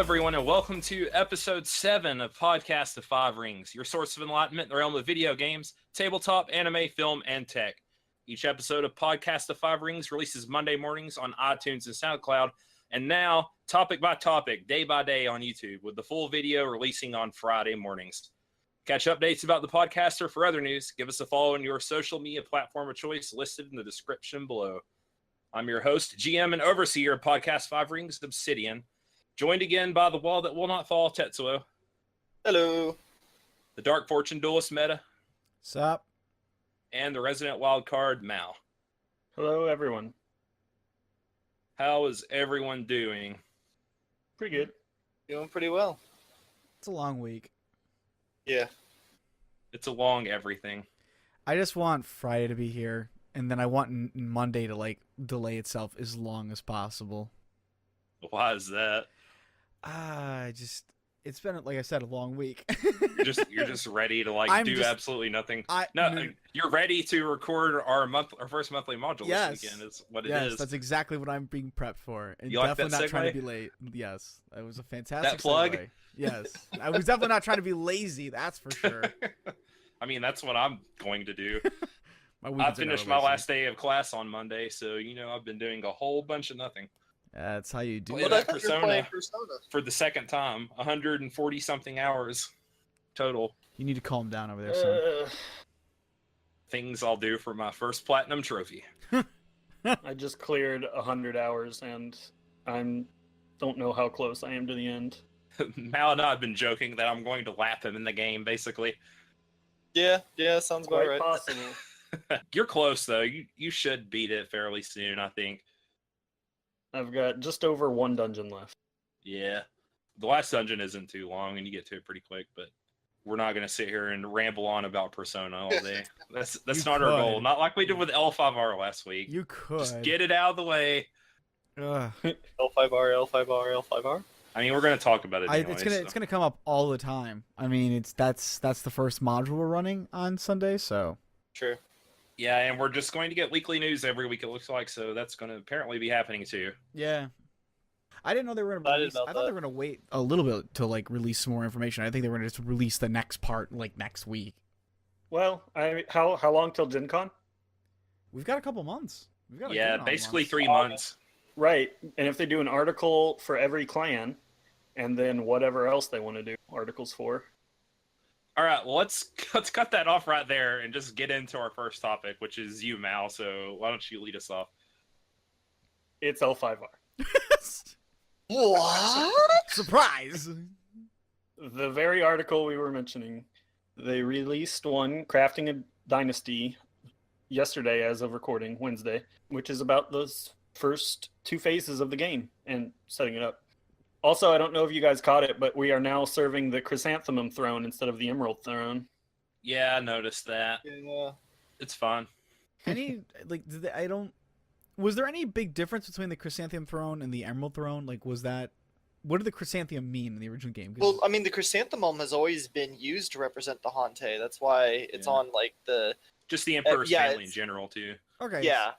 everyone, and welcome to episode 7 of Podcast of Five Rings, your source of enlightenment in the realm of video games, tabletop, anime, film, and tech. Each episode of Podcast of Five Rings releases Monday mornings on iTunes and SoundCloud, and now, topic by topic, day by day on YouTube, with the full video releasing on Friday mornings. Catch updates about the podcast or for other news, give us a follow on your social media platform of choice listed in the description below. I'm your host, GM and overseer of Podcast Five Rings, Obsidian, joined again by the wall that will not fall, Tetsuo. Hello. The Dark Fortune Duelist Meta. Sup? And the resident wildcard, Mal. Hello, everyone. How is everyone doing? Pretty good. Doing pretty well. It's a long week. Yeah. It's a long everything. I just want Friday to be here, and then I want Monday to, delay itself as long as possible. Why is that? It's been, like I said, a long week. You're just ready to absolutely nothing. You're ready to record our first monthly module this weekend. Is what it is. Yes, that's exactly what I'm being prepped for. And you like definitely that not segue? trying to be late. Yes, it was a fantastic That plug? segue. Yes, I was definitely not trying to be lazy. That's for sure. I mean, that's what I'm going to do. I finished my last day of class on Monday, so I've been doing a whole bunch of nothing. That's how you do Well, it. I thought you were playing Persona for the second time, 140 something hours total. You need to calm down over there, son. Things I'll do for my first platinum trophy. I just cleared 100 hours, and I don't know how close I am to the end. Mal and I have been joking that I'm going to lap him in the game, basically. Yeah, sounds about right. Possible. You're close, though. You should beat it fairly soon, I think. I've got just over one dungeon left. Yeah. The last dungeon isn't too long, and you get to it pretty quick, but we're not going to sit here and ramble on about Persona all day. That's not our goal. Not like we did with L5R last week. You could. Just get it out of the way. L5R. I mean, we're going to talk about it anyway. It's gonna come up all the time. I mean, that's the first module we're running on Sunday, so. Sure. Yeah, and we're just going to get weekly news every week, it looks like, so that's going to apparently be happening too. Yeah. I didn't know they were going to release. I thought they were going to wait a little bit to release some more information. I think they were going to just release the next part next week. Well, how long till Gen Con? We've got a couple months. Basically 3 months. Right, and if they do an article for every clan, and then whatever else they want to do articles for. All right, well, let's cut that off right there and just get into our first topic, which is you, Mal. So why don't you lead us off? It's L5R. What? Surprise! The very article we were mentioning, they released one, Crafting a Dynasty, yesterday as of recording, Wednesday, which is about those first 2 phases of the game and setting it up. Also, I don't know if you guys caught it, but we are now serving the Chrysanthemum throne instead of the Emerald throne. Yeah, I noticed that. Yeah. It's fun. Was there any big difference between the Chrysanthemum throne and the Emerald throne? What did the Chrysanthemum mean in the original game? Well, I mean, the Chrysanthemum has always been used to represent the Hante. That's why it's on just the Emperor's family in general too. Okay. Yeah.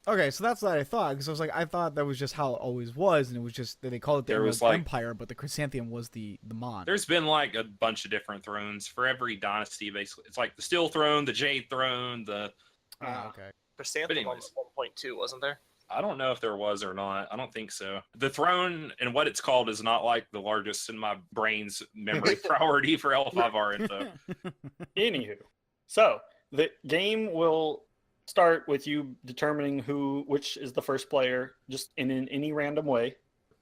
Okay, so that's what I thought, because I thought that was just how it always was, and it was just that they called it the Emerald Empire, but the Chrysanthemum was the Mon. There's been a bunch of different thrones for every dynasty, basically. It's like the Steel Throne, the Jade Throne, the... okay. Chrysanthemum was 1.2, wasn't there? I don't know if there was or not. I don't think so. The throne and what it's called is not the largest in my brain's memory priority for L5R info. Anywho, so the game will start with you determining which is the first player, just in any random way.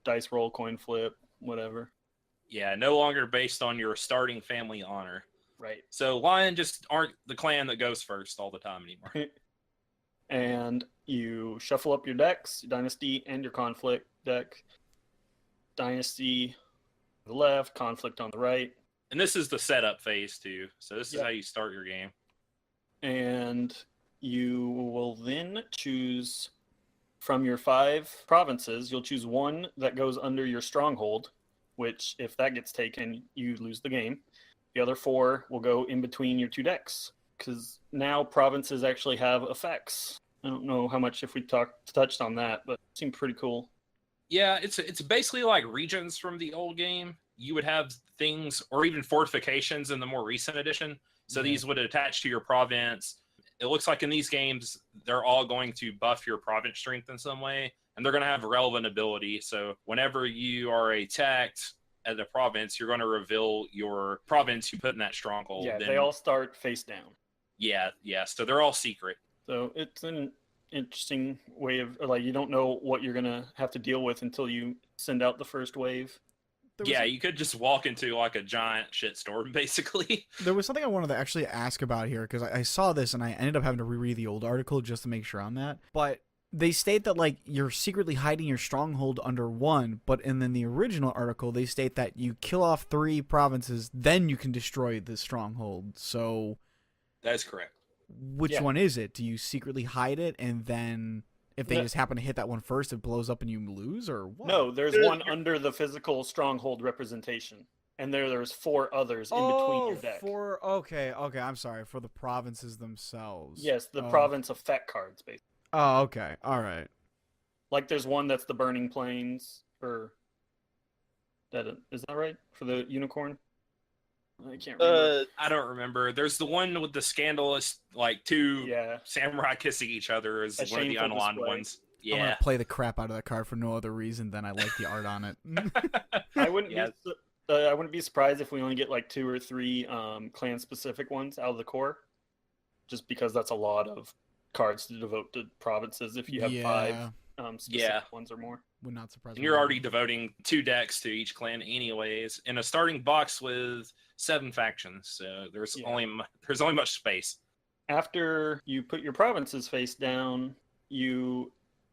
Dice roll, coin flip, whatever. Yeah, no longer based on your starting family honor. Right. So Lion just aren't the clan that goes first all the time anymore. And you shuffle up your decks, your Dynasty and your Conflict deck. Dynasty on the left, Conflict on the right. And this is the setup phase too. So this is how you start your game. And you will then choose from your 5 provinces, you'll choose one that goes under your stronghold, which if that gets taken, you lose the game. The other 4 will go in between your 2 decks, because now provinces actually have effects. I don't know how much if we touched on that, but it seemed pretty cool. Yeah, it's basically like regions from the old game. You would have things, or even fortifications in the more recent edition. So these would attach to your province. It looks like in these games, they're all going to buff your province strength in some way, and they're going to have relevant ability. So whenever you are attacked at a province, you're going to reveal your province you put in that stronghold. Yeah, Then, they all start face down. Yeah. So they're all secret. So it's an interesting way of, like, you don't know what you're going to have to deal with until you send out the first wave. You could just walk into like a giant shitstorm, basically. There was something I wanted to actually ask about here, because I saw this and I ended up having to reread the old article just to make sure on that. But they state that, like, you're secretly hiding your stronghold under one, but in the original article, they state that you kill off 3 provinces, then you can destroy the stronghold. So That's correct. which one is it? Do you secretly hide it, and then if they just happen to hit that one first, it blows up and you lose, or what? No, there's one under the physical stronghold representation, and there's 4 others in between your deck. Okay, I'm sorry, for the provinces themselves. Yes, the province effect cards, basically. Oh, okay, all right. Like, there's one that's the Burning Plains, is that right? For the unicorn? I can't remember. I don't remember. There's the one with the scandalous, like 2 samurai kissing each other is one of the unaligned ones. I'm gonna play the crap out of that card for no other reason than I like the art on it. I wouldn't be surprised if we only get like 2 or 3 clan specific ones out of the core, just because that's a lot of cards to devote to provinces if you have 5 specific ones or more. Would not surprise me. And you're already devoting 2 decks to each clan anyways, in a starting box with 7 factions, so there's only much space. After you put your provinces face down, you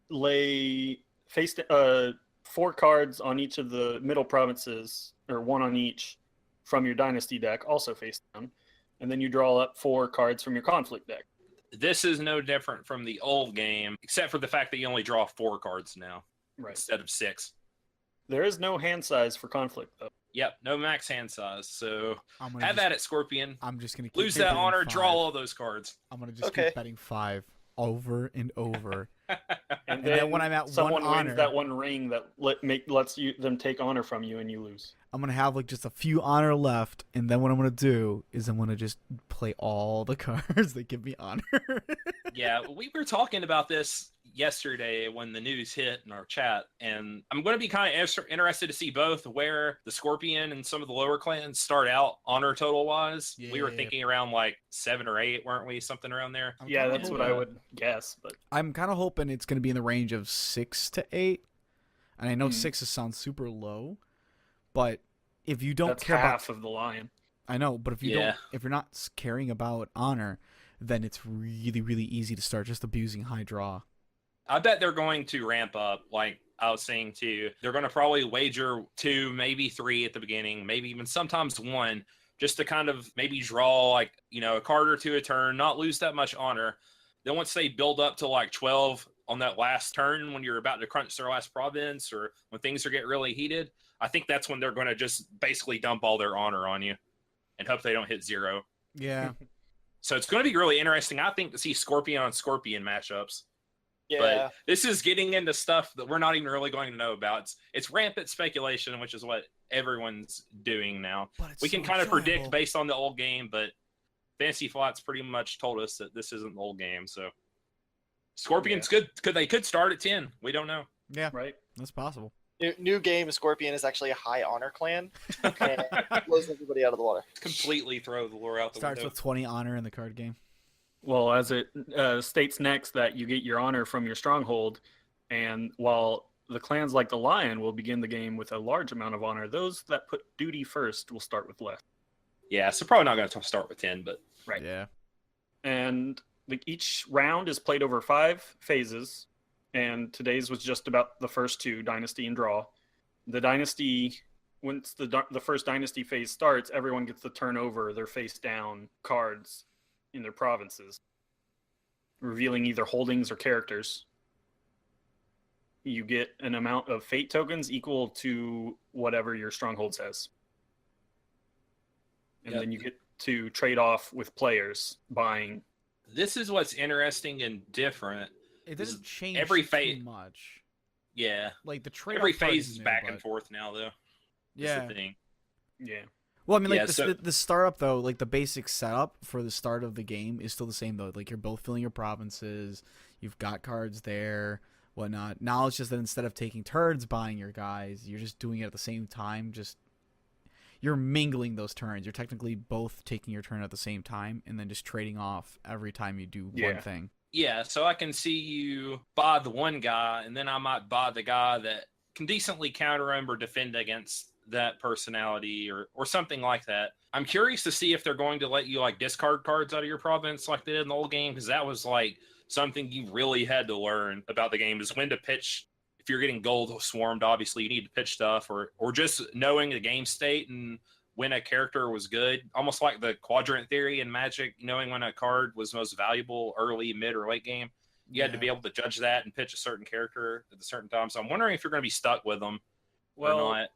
lay 4 cards on each of the middle provinces, or 1 on each, from your dynasty deck, also face down, and then you draw up 4 cards from your conflict deck. This is no different from the old game, except for the fact that you only draw 4 cards now, instead of 6. There is no hand size for conflict, though. Yep, no max hand size. So have at it, Scorpion. I'm just gonna lose that honor. 5. Draw all those cards. I'm gonna just keep betting 5 over and over. and then when I'm at someone 1 wins honor, that 1 ring that lets them take honor from you, and you lose. I'm gonna have like just a few honor left, and then what I'm gonna do is I'm gonna just play all the cards that give me honor. Yeah, we were talking about this yesterday when the news hit in our chat, and I'm going to be kind of interested to see both where the Scorpion and some of the lower clans start out honor total wise. We were thinking around like 7 or 8, weren't we? Something around there. That's what I would guess, but I'm kind of hoping it's going to be in the range of 6 to 8. And I know 6 sounds super low, but if you don't care half of the lion. I know, but if you if you're not caring about honor, then it's really, really easy to start just abusing high draw. I bet they're going to ramp up, like I was saying too. They're going to probably wager 2, maybe 3 at the beginning, maybe even sometimes 1, just to kind of maybe draw like, a card or 2 a turn, not lose that much honor. Then once they build up to like 12 on that last turn, when you're about to crunch their last province or when things are getting really heated, I think that's when they're going to just basically dump all their honor on you and hope they don't hit 0. Yeah. So it's going to be really interesting, I think, to see Scorpion on Scorpion matchups. Yeah. But this is getting into stuff that we're not even really going to know about. It's rampant speculation, which is what everyone's doing now. We can kind of predict based on the old game, but Fantasy Flight's pretty much told us that this isn't the old game. So Scorpion's good. They could start at 10. We don't know. Yeah, right. That's possible. New game, Scorpion is actually a high honor clan. And blows everybody out of the water. Completely throw the lore out the window. Starts with 20 honor in the card game. Well, as it states next that you get your honor from your stronghold, and while the clans like the Lion will begin the game with a large amount of honor, those that put duty first will start with less. Yeah, so probably not going to start with 10, but... Right. Yeah. And each round is played over 5 phases, and today's was just about the first 2, Dynasty and Draw. The Dynasty, once the first Dynasty phase starts, everyone gets to turn over their face-down cards in their provinces, revealing either holdings or characters. You get an amount of fate tokens equal to whatever your stronghold says. And then you get to trade off with players buying. This is what's interesting and different. It doesn't change every fate too much. Yeah. Like the trade Every phase is back and forth now, though. Yeah. Is the thing. Yeah. Well, I mean, like Yeah, the startup though, like the basic setup for the start of the game is still the same though. Like you're both filling your provinces, you've got cards there, whatnot. Now it's just that instead of taking turns buying your guys, you're just doing it at the same time. Just you're mingling those turns. You're technically both taking your turn at the same time, and then just trading off every time you do one thing. Yeah, so I can see you buy the one guy, and then I might buy the guy that can decently counter him or defend against that personality or something like that. I'm curious to see if they're going to let you like discard cards out of your province like they did in the old game, because that was like something you really had to learn about the game, is when to pitch. If you're getting gold swarmed, obviously you need to pitch stuff, or just knowing the game state and when a character was good, almost like the quadrant theory in Magic, knowing when a card was most valuable early, mid, or late game. You had to be able to judge that and pitch a certain character at a certain time. So I'm wondering if you're going to be stuck with them or not.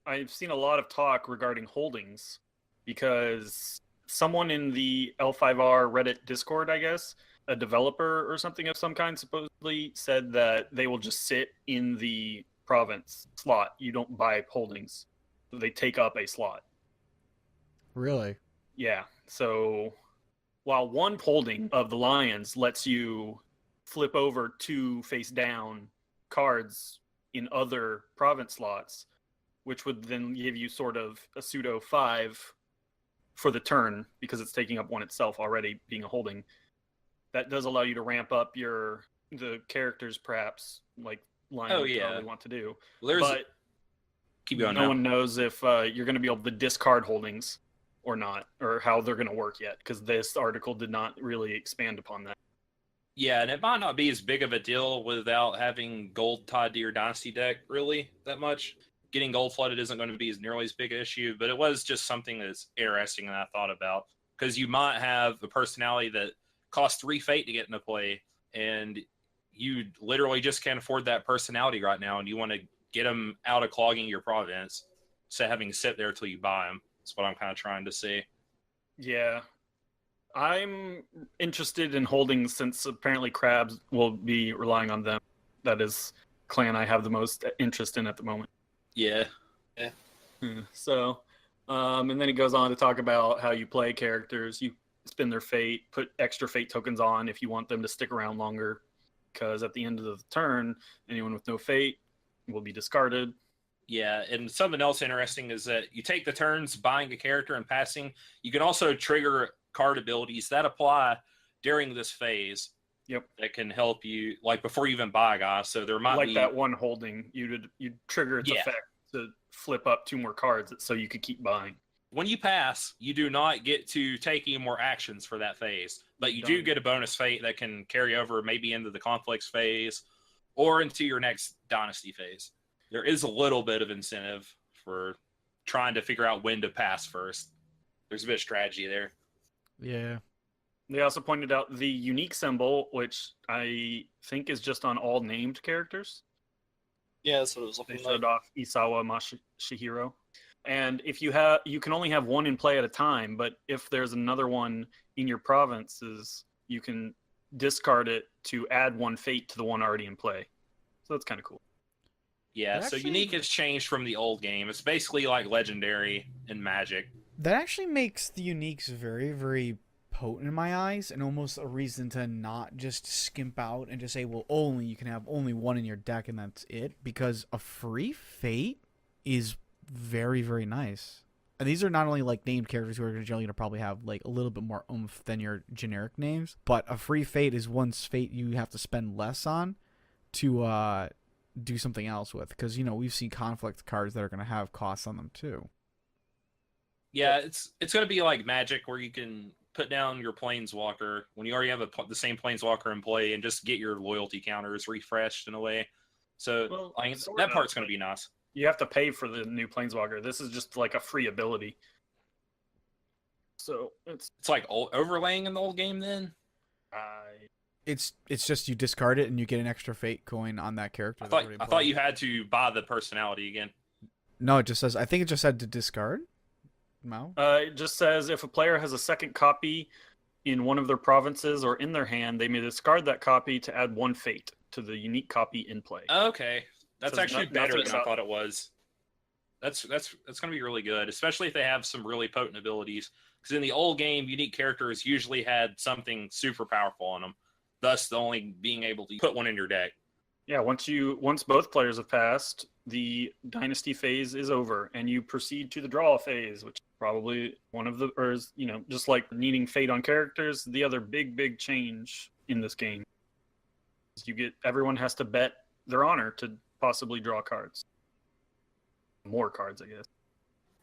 I've seen a lot of talk regarding holdings because someone in the L5R Reddit Discord, I guess, a developer or something of some kind, supposedly said that they will just sit in the province slot. You don't buy holdings. They take up a slot. Really? Yeah. So while one holding of the Lions lets you flip over 2 face down cards in other province slots, which would then give you sort of a pseudo 5 for the turn because it's taking up 1 itself already, being a holding. That does allow you to ramp up the characters, perhaps, like Lion would probably want to do. Well, but keep going. No one knows if you're going to be able to discard holdings or not, or how they're going to work yet, because this article did not really expand upon that. Yeah, and it might not be as big of a deal without having gold tied to your Dynasty deck, really, that much. Getting gold flooded isn't going to be nearly as big an issue, but it was just something that's interesting that I thought about, because you might have a personality that costs 3 fate to get into play, and you literally just can't afford that personality right now, and you want to get them out of clogging your province, instead of having to sit there until you buy them. That's what I'm kind of trying to see. Yeah. I'm interested in holding, since apparently Crabs will be relying on them. That is clan I have the most interest in at the moment. Yeah. So, and then it goes on to talk about how you play characters. You spend their fate, put extra fate tokens on if you want them to stick around longer, because at the end of the turn, anyone with no fate will be discarded. Yeah, and something else interesting is that you take the turns buying a character and passing. You can also trigger card abilities that apply during this phase. Yep. That can help you, like before you even buy a guy. So there might be that one holding, you'd trigger its effect to flip up 2 more cards so you could keep buying. When you pass, you do not get to take any more actions for that phase, but you do get a bonus fate that can carry over maybe into the conflicts phase or into your next dynasty phase. There is a little bit of incentive for trying to figure out when to pass first. There's a bit of strategy there. Yeah. They also pointed out the unique symbol, which I think is just on all named characters. Yeah, that's what it was looking They like. showed off Isawa Masahiro. And if you can only have 1 in play at a time, but if there's another one in your provinces, you can discard it to add 1 fate to the one already in play. So that's kind of cool. Yeah, so unique has changed from the old game. It's basically like legendary in Magic. That actually makes the uniques very, very potent in my eyes, and almost a reason to not just skimp out and just say, well, you can have only 1 in your deck and that's it, because a free fate is very, very nice. And these are not only like named characters who are generally going to probably have like a little bit more oomph than your generic names, but a free fate is one fate you have to spend less on to do something else with, because we've seen conflict cards that are going to have costs on them too. Yeah, it's going to be like Magic, where you can put down your Planeswalker when you already have the same Planeswalker in play and just get your loyalty counters refreshed in a way. So that part's going to be nice. You have to pay for the new Planeswalker. This is just like a free ability. So it's like overlaying in the old game then? It's just you discard it and you get an extra fate coin on that character. I thought you had to buy the personality again. No, it just says, I think it just said to discard. No. It just says if a player has a second copy in one of their provinces or in their hand, they may discard that copy to add 1 fate to the unique copy in play. Okay. That's So actually better nothing than I about- thought it was. That's going to be really good, especially if they have some really potent abilities. Because in the old game, unique characters usually had something super powerful on them, thus the only being able to put one in your deck. Yeah, once both players have passed, the dynasty phase is over, and you proceed to the draw phase, which is probably one of the, or is, just like needing fate on characters, the other big change in this game. Everyone has to bet their honor to possibly draw cards. More cards, I guess.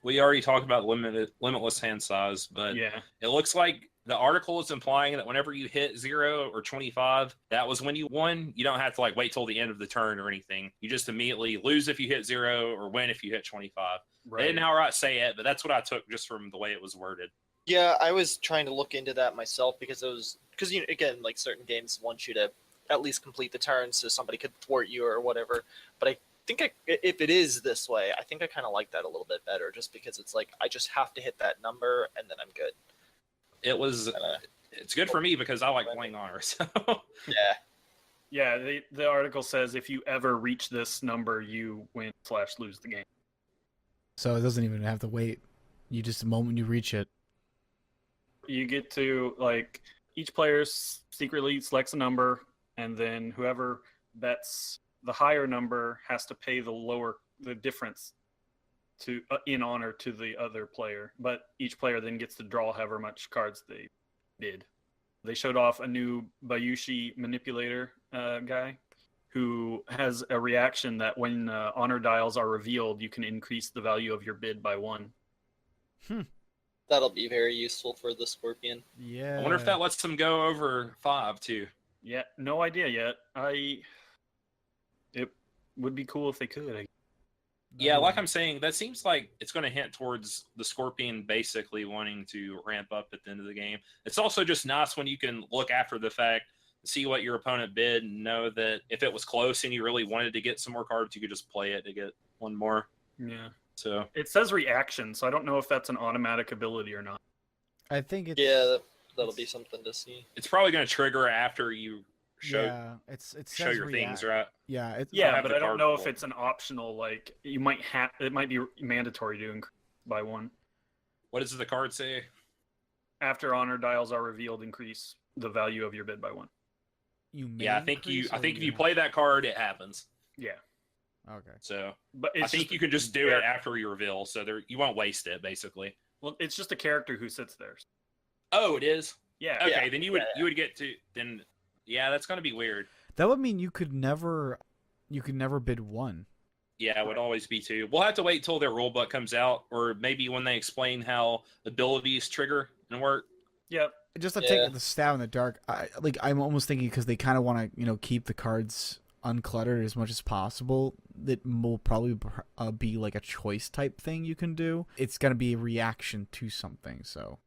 We already talked about limitless hand size, but Yeah. it looks like the article is implying that whenever you hit 0 or 25, that was when you won. You don't have to wait till the end of the turn or anything. You just immediately lose if you hit 0 or win if you hit 25. Right. They didn't outright say it, but that's what I took just from the way it was worded. Yeah, I was trying to look into that myself because again, certain games want you to at least complete the turn so somebody could thwart you or whatever. But I think if it is this way, I think I kind of like that a little bit better, just because it's I just have to hit that number and then I'm good. It's good for me because I like playing honor. So Yeah. Yeah, the article says if you ever reach this number, you win/lose the game. So it doesn't even have to wait. You just, the moment you reach it. You get to, each player secretly selects a number, and then whoever bets the higher number has to pay the difference to in honor to the other player. But each player then gets to draw however much cards they did. They showed off a new Bayushi manipulator guy who has a reaction that when honor dials are revealed, you can increase the value of your bid by 1. That'll be very useful for the Scorpion. Yeah. I wonder if that lets them go over 5 too. Yeah, no idea yet. It would be cool if they could. Yeah, like I'm saying, that seems like it's going to hint towards the Scorpion basically wanting to ramp up at the end of the game. It's also just nice when you can look after the fact, see what your opponent bid, and know that if it was close and you really wanted to get some more cards, you could just play it to get one more. Yeah. So It says reaction, so I don't know if that's an automatic ability or not. I think it's... Yeah, that'll be something to see. it's probably going to trigger after you show it show says your react. things, right? Yeah, Yeah, have but the I don't card know if pull. it's an optional, it might be mandatory to increase by 1. What does the card say? After honor dials are revealed, increase the value of your bid by 1. You may Yeah, I think increase or if you play that card, it happens. Yeah. Okay. So But I think you can just do it after you reveal, so you won't waste it basically. Well, it's just a character who sits there. Oh, it is. Yeah. Okay, Yeah, then you would get to then. Yeah, that's going to be weird. That would mean you could never bid 1. Yeah, it would always be 2. We'll have to wait till their rulebook comes out, or maybe when they explain how abilities trigger and work. Yep. Just to Yeah. take the stab in the dark, I'm almost thinking because they kind of want to, keep the cards uncluttered as much as possible. That will probably be like a choice type thing you can do. It's gonna be a reaction to something, so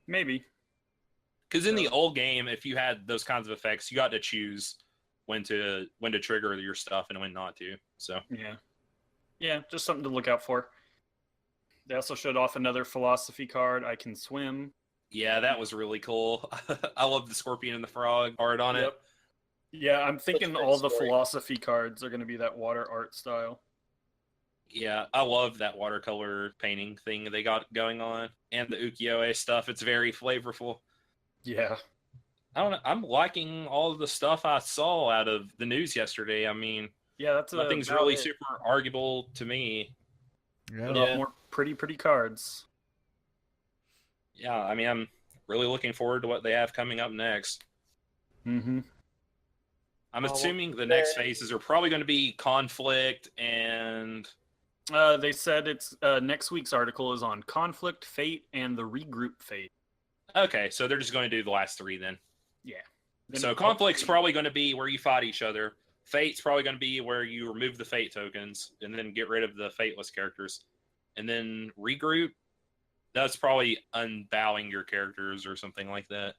Maybe. Because in the old game, if you had those kinds of effects, you got to choose when to trigger your stuff and when not to. So Yeah. Yeah, just something to look out for. They also showed off another philosophy card, I Can Swim. yeah, that was really cool. I love the Scorpion and the Frog art on it. Yep. Yeah, I'm thinking great all the story. philosophy cards are going to be that water art style. Yeah, I love that watercolor painting thing they got going on, and the ukiyo-e stuff. It's very flavorful. Yeah. I don't know. I'm liking all of the stuff I saw out of the news yesterday. I mean, Yeah, that's nothing's about really it. super arguable to me. yeah. A lot Yeah. more pretty cards. Yeah, I mean, I'm really looking forward to what they have coming up next. Mm-hmm. I'm Well, assuming the next phases are probably going to be conflict and They said it's next week's article is on conflict, fate, and the regroup phase. okay, so they're just going to do the last 3 then. Yeah. So conflict's probably going to be where you fight each other. Fate's probably going to be where you remove the fate tokens and then get rid of the fateless characters. And then regroup, that's probably unbowing your characters or something like that.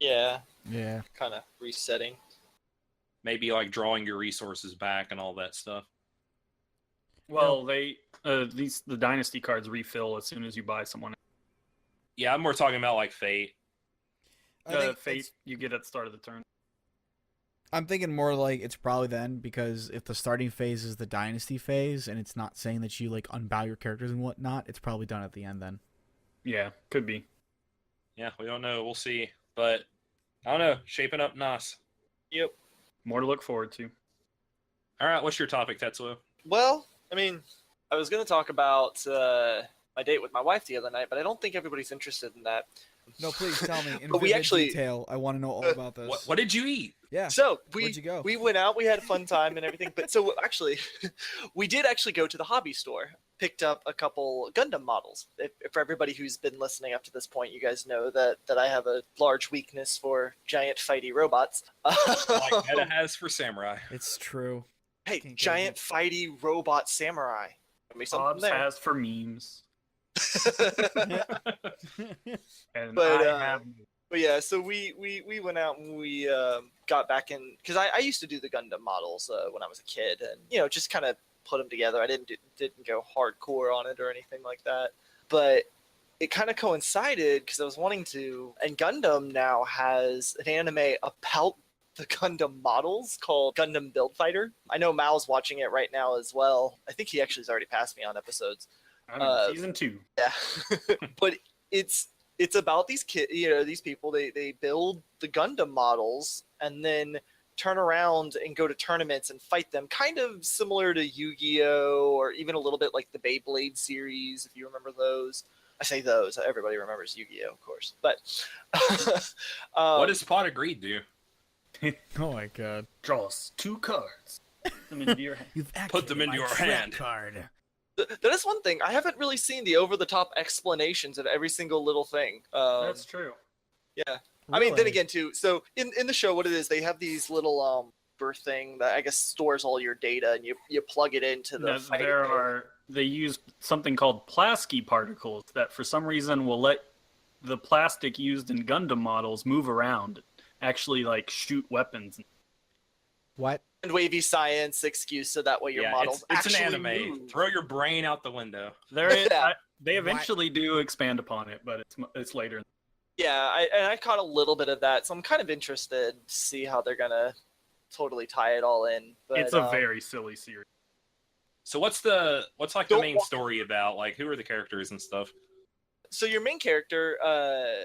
Yeah, Yeah. kind of resetting. Maybe like drawing your resources back and all that stuff. Well, the dynasty cards refill as soon as you buy someone. Yeah, I'm more talking about like fate. I think Fate you get at the start of the turn. I'm thinking more like it's probably then, because if the starting phase is the dynasty phase and it's not saying that you like unbow your characters and whatnot, it's probably done at the end then. Yeah, could be. Yeah, we don't know. We'll see. But I don't know. Shaping up nice. Yep. More to look forward to. All right, what's your topic, Tetsuo? Well, I mean, I was going to talk about my date with my wife the other night, but I don't think everybody's interested in that. No, please tell me in But we vivid actually- detail. I want to know all about this. What did you eat? Yeah. So Where'd you go? we went out, we had a fun time and everything. But so actually, we did actually go to the hobby store, picked up a couple Gundam models. For everybody who's been listening up to this point, you guys know that I have a large weakness for giant fighty robots. Like Meta has for Samurai. It's true. Hey, Can't get giant fighty robot samurai. Give me something Bob's there. has for memes. And But, I have. But yeah, so we went out and we got back in, because I used to do the Gundam models when I was a kid, and just kind of put them together. I didn't go hardcore on it or anything like that, but it kind of coincided because I was wanting to. And Gundam now has an anime about the Gundam models called Gundam Build Fighter. I know Mao's watching it right now as well. I think he actually has already passed me on episodes. I'm in season 2. Yeah, but it's about these kids, these people. They build the Gundam models and then turn around and go to tournaments and fight them, kind of similar to Yu-Gi-Oh, or even a little bit like the Beyblade series, if you remember those. I say those. Everybody remembers Yu-Gi-Oh, of course. But What does Pot of Greed do? Oh my god. Draw us 2 cards. Put them into your hand. You've Put them activated into my your trap hand. card. that is one thing. I haven't really seen the over-the-top explanations of every single little thing. That's true. Yeah. I mean, then Really? again, too. So in the show, what it is, they have these little birth thing that I guess stores all your data, and you plug it into the. No, fighting they use something called Plasky particles that for some reason will let the plastic used in Gundam models move around, actually like shoot weapons. What? and wavy science excuse so that way your models it's an actually anime. move. Throw your brain out the window. They eventually do expand upon it, but it's later. Yeah, I caught a little bit of that, so I'm kind of interested to see how they're gonna totally tie it all in. But, It's a very silly series. So what's like the main story about? Like, who are the characters and stuff? So your main character,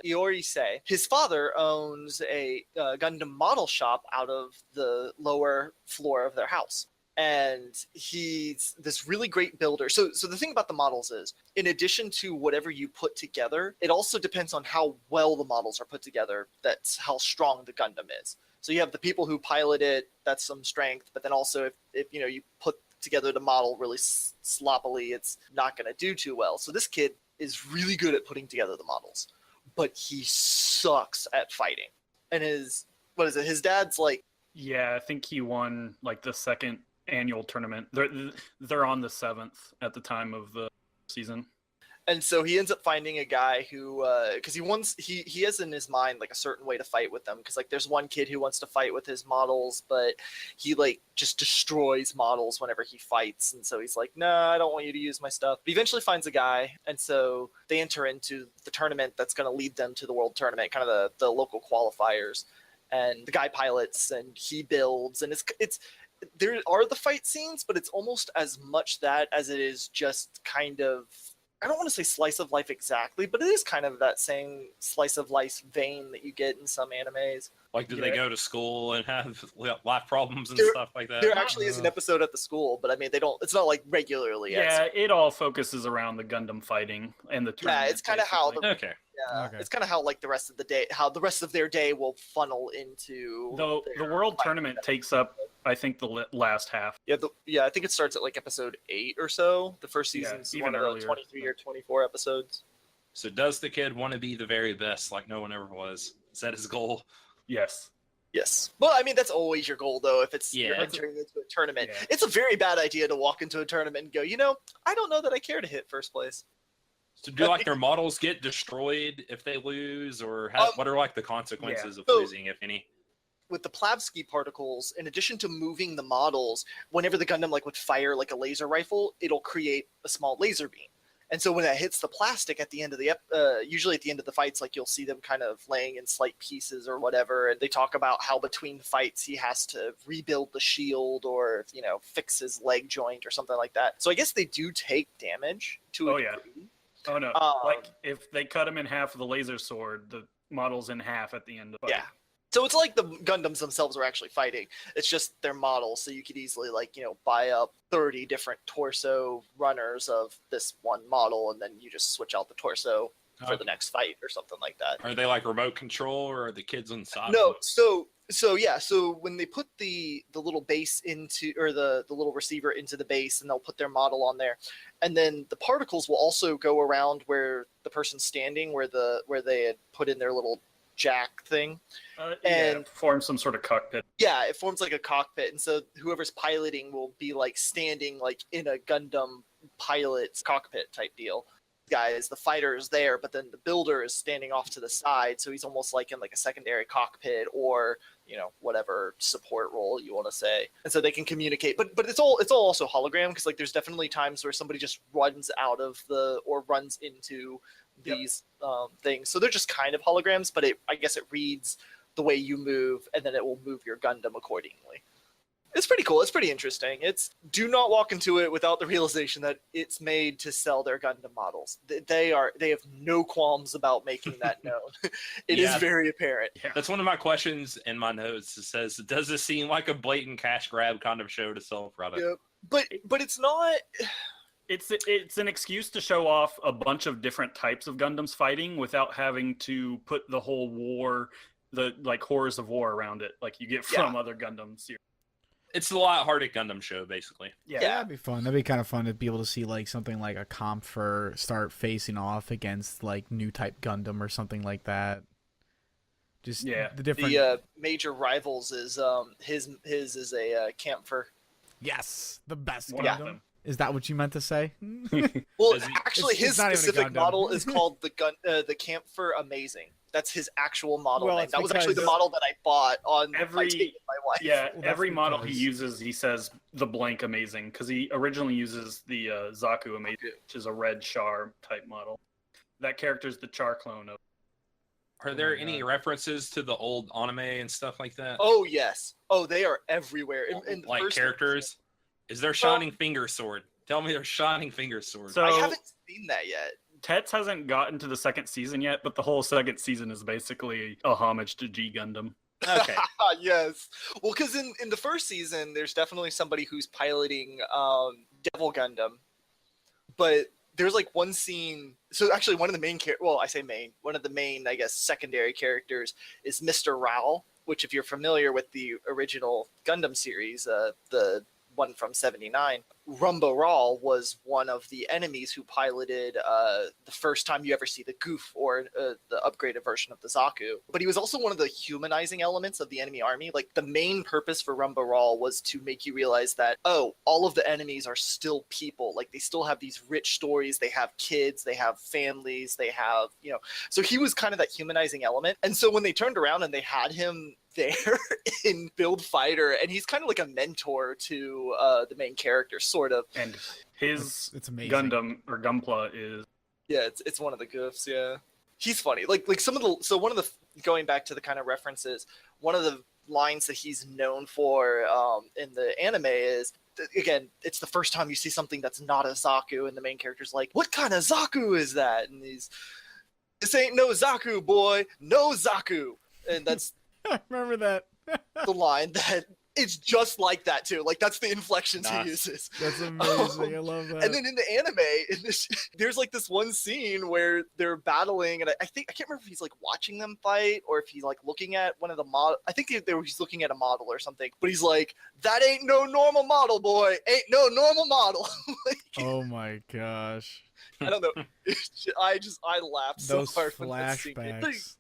Iorise, his father owns a Gundam model shop out of the lower floor of their house. And he's this really great builder. So the thing about the models is, in addition to whatever you put together, it also depends on how well the models are put together. That's how strong the Gundam is. So you have the people who pilot it, that's some strength. But then also if you put together the model really sloppily, it's not going to do too well. So this kid is really good at putting together the models, but he sucks at fighting. And his dad's like, yeah, I think he won like the second annual tournament. They're on the 7th at the time of the season. and so he ends up finding a guy who, because he has in his mind like a certain way to fight with them. Because like there's one kid who wants to fight with his models, but he like just destroys models whenever he fights. And so he's like, nah, I don't want you to use my stuff. But he eventually finds a guy, and so they enter into the tournament that's going to lead them to the world tournament, kind of the local qualifiers. And the guy pilots and he builds, and it's there are the fight scenes, but it's almost as much that as it is just kind of, I don't want to say slice of life exactly, but it is kind of that same slice of life vein that you get in some animes. Like, do they go to school and have life problems and stuff like that? There actually is an episode at the school, but I mean, they don't. It's not like regularly. Yeah, it all focuses around the Gundam fighting and the tournament. Yeah, it's kind of how Okay. Okay. it's kind of how like the rest of the day, how the rest of their day will funnel into. Though the world tournament takes up, I think, the last half. Yeah, I think it starts at like episode 8 or so. The first Yeah, season's even one of the earlier. 23 or 24 episodes. So does the kid want to be the very best, like no one ever was? Is that his goal? Yes. Yes. Well, I mean, that's always your goal, though, if you're Yeah. entering into a tournament. Yeah. It's a very bad idea to walk into a tournament and go, I don't know that I care to hit first place. So do like their models get destroyed if they lose, or what are like the consequences of So- losing, if any? With the Plavsky particles, in addition to moving the models, whenever the Gundam would fire like a laser rifle, it'll create a small laser beam. And so when it hits the plastic at the end of the usually at the end of the fights, like you'll see them kind of laying in slight pieces or whatever, and they talk about how between fights he has to rebuild the shield or fix his leg joint or something like that. So I guess they do take damage to a degree. Oh no! Like if they cut him in half with a laser sword, the model's in half at the end of the fight. Yeah. So it's like the Gundams themselves are actually fighting. It's just their models, so you could easily buy up 30 different torso runners of this one model, and then you just switch out the torso for the next fight or something like that. Are they like remote control, or are the kids inside? No, so when they put the little base into, or the little receiver into the base, and they'll put their model on there, and then the particles will also go around where the person's standing, where they had put in their little jack thing, and form some sort of cockpit. Yeah, it forms like a cockpit, and so whoever's piloting will be standing in a Gundam pilot's cockpit type deal. Guys, the fighter is there, but then the builder is standing off to the side, so he's almost like in a secondary cockpit or whatever support role you want to say, and so they can communicate. But it's all also hologram, because there's definitely times where somebody just runs out of or runs into these things, so they're just kind of holograms, but I guess it reads the way you move, and then it will move your Gundam accordingly. It's pretty cool. It's pretty interesting. Do not walk into it without the realization that it's made to sell their Gundam models. They have no qualms about making that known. It is very apparent. Yeah. That's one of my questions in my notes. It says, does this seem like a blatant cash grab kind of show to sell a product? Yeah, but it's not. It's an excuse to show off a bunch of different types of Gundams fighting without having to put the whole war, the horrors of war around it, like you get from other Gundams. It's a lighthearted Gundam show, basically. Yeah, that'd be fun. That'd be kind of fun to be able to see something like a Kampfer start facing off against new type Gundam or something like that. Just the different. The major rivals is his is a Kampfer. Yes, the best One Gundam. of them. Is that what you meant to say? Well, actually, his it's not even a specific Gundam. model is called the Kampfer Amazing. That's his actual model name. It's That was actually the model that I bought on my date with my wife. Yeah, Well, every model because- he uses, he says the blank Amazing, because he originally uses the Zaku Amazing, which is a red Char type model. That character's the Char clone of. Are there any references to the old anime and stuff like that? Oh yes. Oh, they are everywhere. In the Like first characters? Is there Shining Finger Sword? Tell me there's Shining Finger Sword. So- I haven't seen that yet. Tets hasn't gotten to the second season yet, but the whole second season is basically a homage to G Gundam. Okay. Yes. Well, because in the first season, there's definitely somebody who's piloting Devil Gundam, but there's one scene. So actually, one of the main one of the main, I guess, secondary characters is Mr. Rao, which, if you're familiar with the original Gundam series, the one from '79, Rumba Raal was one of the enemies who piloted the first time you ever see the Goof, or the upgraded version of the Zaku. But he was also one of the humanizing elements of the enemy army. The main purpose for Rumba Raal was to make you realize that, all of the enemies are still people. They still have these rich stories. They have kids. They have families. They have, So he was kind of that humanizing element. And so when they turned around and they had him there in Build Fighter, and he's kind of like a mentor to the main character, sort of. And his it's amazing. Gundam, or Gunpla, is... Yeah, it's one of the goofs, yeah. He's funny. One of the, going back to the kind of references, one of the lines that he's known for in the anime is, again, it's the first time you see something that's not a Zaku, and the main character's like, what kind of Zaku is that? And this ain't no Zaku, boy, no Zaku. And that's I remember that. the line that it's just like that too. That's the inflections he uses. That's amazing. I love that. And then in the anime, there's this one scene where they're battling, and I can't remember if he's watching them fight or if he's looking at one of the model. I think he's looking at a model or something. But he's like, "That ain't no normal model, boy. Ain't no normal model." Oh my gosh. I don't know. I laughed so Those hard when that scene came. flashbacks.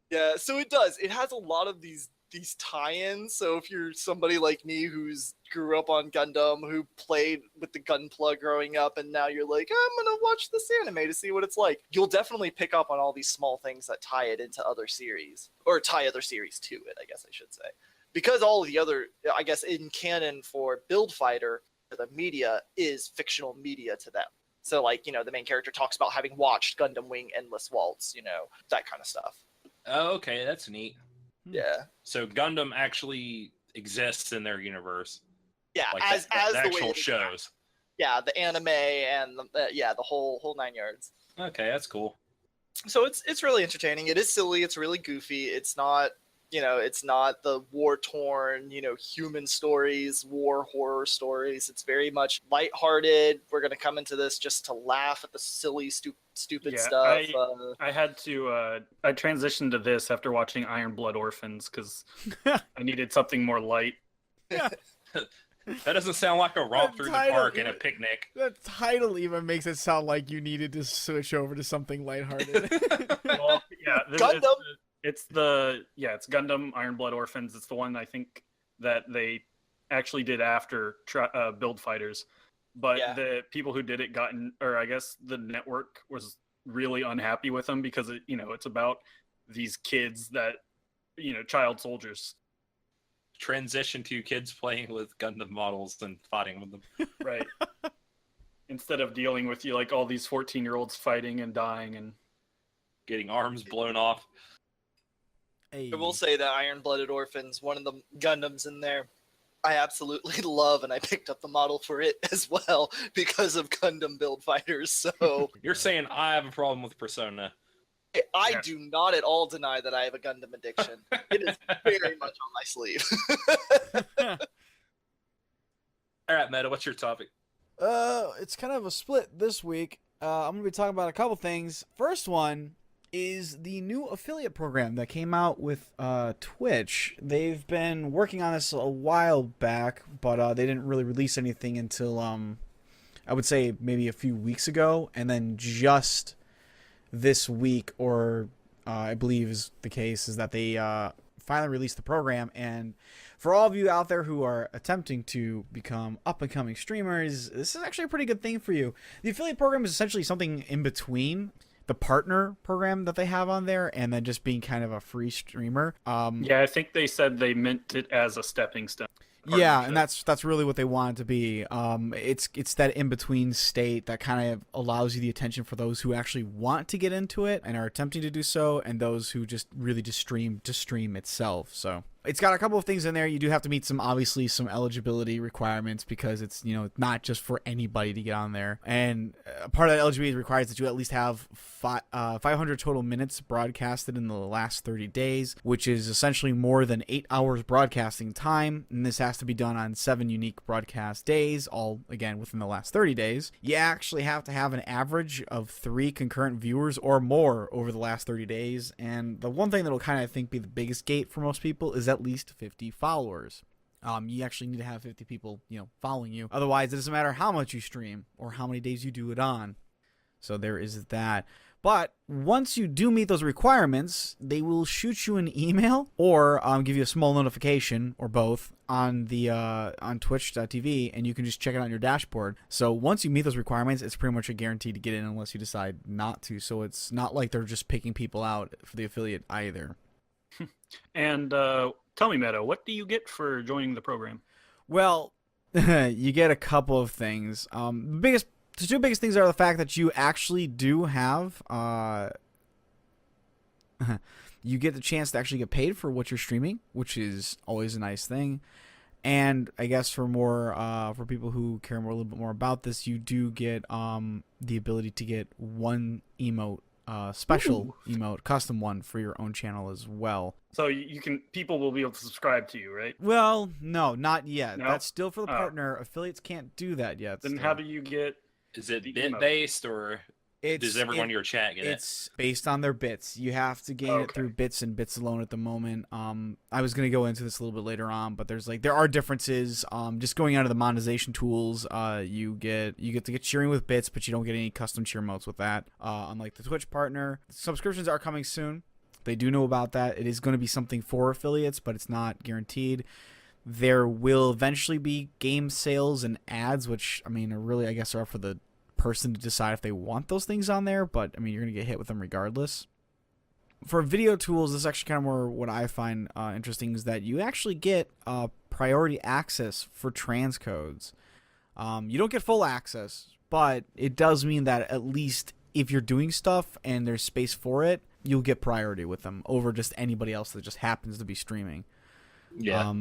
Yeah, so it does. It has a lot of these tie-ins. So if you're somebody like me who's grew up on Gundam, who played with the Gunpla growing up, and now you're like, I'm gonna watch this anime to see what it's like, you'll definitely pick up on all these small things that tie it into other series, or tie other series to it, I guess I should say. Because all of the other, I guess, in canon for Build Fighter, the media is fictional media to them. So like, the main character talks about having watched Gundam Wing Endless Waltz, that kind of stuff. Oh, okay, that's neat. Yeah. So Gundam actually exists in their universe. Yeah, Like as the the way actual it is. shows. Yeah, the anime and the whole 9 yards. Okay, that's cool. So it's really entertaining. It is silly. It's really goofy. It's not it's not the war-torn, human stories, war horror stories. It's very much lighthearted. We're gonna come into this just to laugh at the silly, stupid stuff. I had to. I transitioned to this after watching Iron Blood Orphans because I needed something more light. That doesn't sound like a romp through the park and a picnic. The title even makes it sound like you needed to switch over to something lighthearted. Well, yeah, Gundam. It's Gundam Iron Blood Orphans. It's the one I think that they actually did after Build Fighters, but the people who did it I guess the network was really unhappy with them because it's about these kids that child soldiers. Transition to kids playing with Gundam models and fighting with them. Right. Instead of dealing with like all these 14-year-olds fighting and dying and getting arms blown off. Hey. I will say that Iron Blooded Orphans, one of the Gundams in there, I absolutely love, and I picked up the model for it as well because of Gundam Build Fighters. So You're saying I have a problem with Persona. I do not at all deny that I have a Gundam addiction. It is very much on my sleeve. All right, Meta, what's your topic? It's kind of a split this week. I'm gonna be talking about a couple things. First one is the new affiliate program that came out with Twitch. They've been working on this a while back, but they didn't really release anything until I would say maybe a few weeks ago, and then just this week, or I believe is the case, is that they finally released the program. And for all of you out there who are attempting to become up-and-coming streamers, this is actually a pretty good thing for you. The affiliate program is essentially something in between the partner program that they have on there and then just being kind of a free streamer. I think they said they meant it as a stepping stone. Yeah, and that's really what they want it to be. It's that in-between state that kind of allows you the attention for those who actually want to get into it and are attempting to do so, and those who just really just stream itself. So it's got a couple of things in there. You do have to meet some eligibility requirements because it's not just for anybody to get on there. And part of that eligibility requires that you at least have 500 total minutes broadcasted in the last 30 days, which is essentially more than 8 hours broadcasting time. And this has to be done on 7 unique broadcast days, all again within the last 30 days. You actually have to have an average of 3 concurrent viewers or more over the last 30 days. And the one thing that'll kind of be the biggest gate for most people is at least 50 followers. You actually need to have 50 people, following you. Otherwise, it doesn't matter how much you stream or how many days you do it on. So there is that. But once you do meet those requirements, they will shoot you an email or give you a small notification or both on the on Twitch.tv, and you can just check it on your dashboard. So once you meet those requirements, it's pretty much a guarantee to get in unless you decide not to. So it's not like they're just picking people out for the affiliate either. And tell me, Meadow, what do you get for joining the program? Well, you get a couple of things. The two biggest things are the fact that you actually do have you get the chance to actually get paid for what you're streaming, which is always a nice thing. And I guess for people who care a little bit more about this, you do get the ability to get one emote, special emote, custom one for your own channel as well. So people will be able to subscribe to you, right? Well, no, not yet. No? That's still for the partner. Affiliates can't do that yet. Then how do you get? Is it bit based or does everyone in your chat get it? It's based on their bits. You have to gain it through bits and bits alone at the moment. I was gonna go into this a little bit later on, but there are differences. Just going out of the monetization tools, you get to get cheering with bits, but you don't get any custom cheer modes with that. Unlike the Twitch partner, subscriptions are coming soon. They do know about that. It is going to be something for affiliates, but it's not guaranteed. There will eventually be game sales and ads, which, are up for the person to decide if they want those things on there, but, you're going to get hit with them regardless. For video tools, this is actually kind of more what I find interesting, is that you actually get priority access for transcodes. You don't get full access, but it does mean that at least if you're doing stuff and there's space for it, you'll get priority with them over just anybody else that just happens to be streaming. Yeah.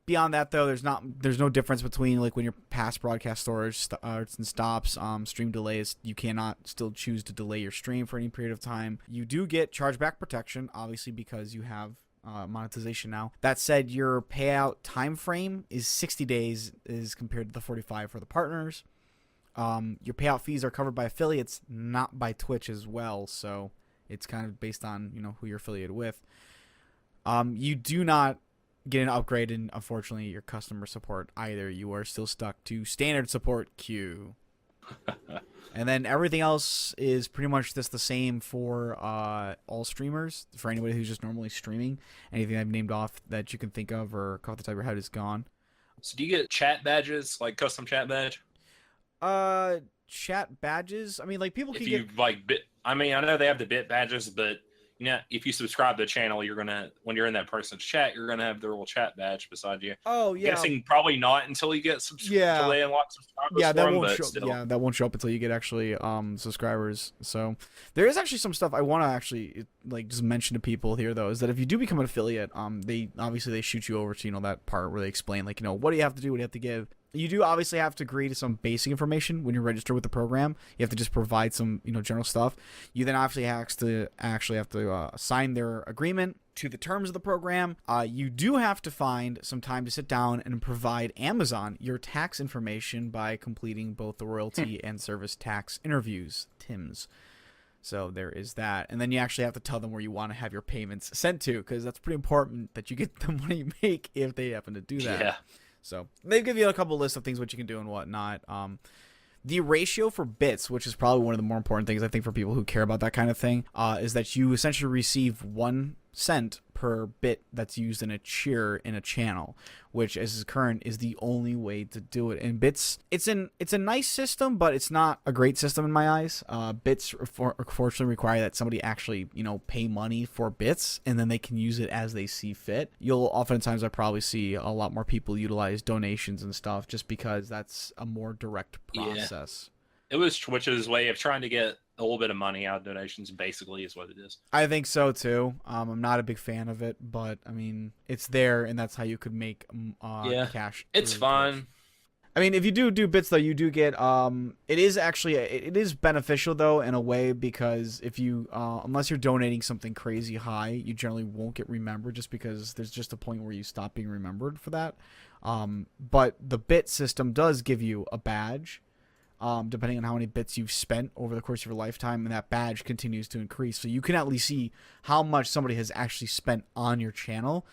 Beyond that, though, there's no difference between like when your past broadcast storage starts and stops, stream delays. You cannot still choose to delay your stream for any period of time. You do get chargeback protection, obviously, because you have monetization now. That said, your payout time frame is 60 days as compared to the 45 for the partners. Your payout fees are covered by affiliates, not by Twitch as well. So it's kind of based on who you're affiliated with. You do not get an upgrade in, unfortunately, your customer support either. You are still stuck to standard support queue. And then everything else is pretty much just the same for all streamers. For anybody who's just normally streaming, anything I've named off that you can think of or off the top of your head is gone. So do you get chat badges, like custom chat badge? Chat badges? I mean, like, people can If you get... like bit, I mean, I know they have the bit badges, but if you subscribe to the channel, you're gonna, when you're in that person's chat, you're gonna have their little chat badge beside you. Oh yeah. I'm guessing probably not until you get until they unlock subscribers. Yeah, that for them, won't but show. still. Yeah, that won't show up until you get actually subscribers. So there is actually some stuff I want to actually like just mention to people here though, is that if you do become an affiliate, they shoot you over to that part where they explain like what do you have to do, what do you have to give. You do obviously have to agree to some basic information when you register with the program. You have to just provide some, general stuff. You then obviously have to sign their agreement to the terms of the program. You do have to find some time to sit down and provide Amazon your tax information by completing both the royalty and service tax interviews, TIMs. So there is that. And then you actually have to tell them where you want to have your payments sent to, because that's pretty important that you get the money you make if they happen to do that. Yeah. So they give you a couple lists of things what you can do and whatnot. The ratio for bits, which is probably one of the more important things I think for people who care about that kind of thing, is that you essentially receive 1 cent per bit that's used in a cheer in a channel, which as is current is the only way to do it. And bits, it's a nice system, but it's not a great system in my eyes. Bits unfortunately require that somebody actually pay money for bits, and then they can use it as they see fit. You'll oftentimes I probably see a lot more people utilize donations and stuff just because that's a more direct process. It was Twitch's way of trying to get a little bit of money out of donations, basically, is what it is. I think so too. I'm not a big fan of it, but I mean, it's there, and that's how you could make cash. It's fun. I mean, if you do bits though, you do get it is beneficial though in a way, because if you unless you're donating something crazy high, you generally won't get remembered, just because there's just a point where you stop being remembered for that. But the bit system does give you a badge. Depending on how many bits you've spent over the course of your lifetime, and that badge continues to increase. So you can at least see how much somebody has actually spent on your channel,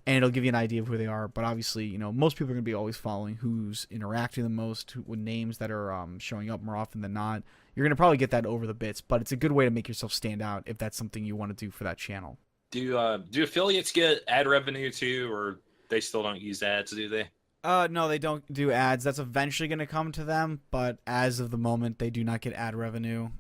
and it'll give you an idea of who they are. But obviously, most people are going to be always following who's interacting the most, with names that are showing up more often than not. You're going to probably get that over the bits, but it's a good way to make yourself stand out if that's something you want to do for that channel. Do affiliates get ad revenue too, or they still don't use ads, do they? No, they don't do ads. That's eventually going to come to them, but as of the moment, they do not get ad revenue.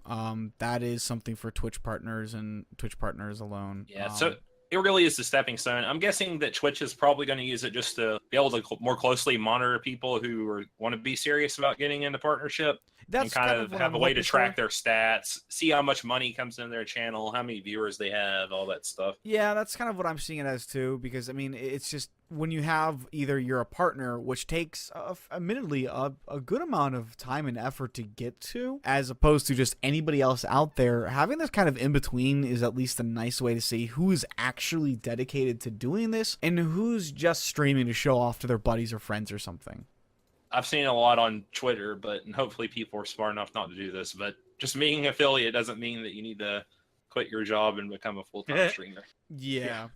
That is something for Twitch partners and Twitch partners alone. Yeah, so it really is the stepping stone. I'm guessing that Twitch is probably going to use it just to be able to more closely monitor people who want to be serious about getting into partnership. That's and kind of have a way to track their stats, see how much money comes in their channel, how many viewers they have, all that stuff. Yeah, that's kind of what I'm seeing it as too, because I mean, it's just when you have either you're a partner, which takes admittedly a good amount of time and effort to get to, as opposed to just anybody else out there, having this kind of in between is at least a nice way to see who is actually dedicated to doing this and who's just streaming to show off to their buddies or friends or something. I've seen a lot on Twitter, but hopefully people are smart enough not to do this. But just being an affiliate doesn't mean that you need to quit your job and become a full-time streamer. Yeah,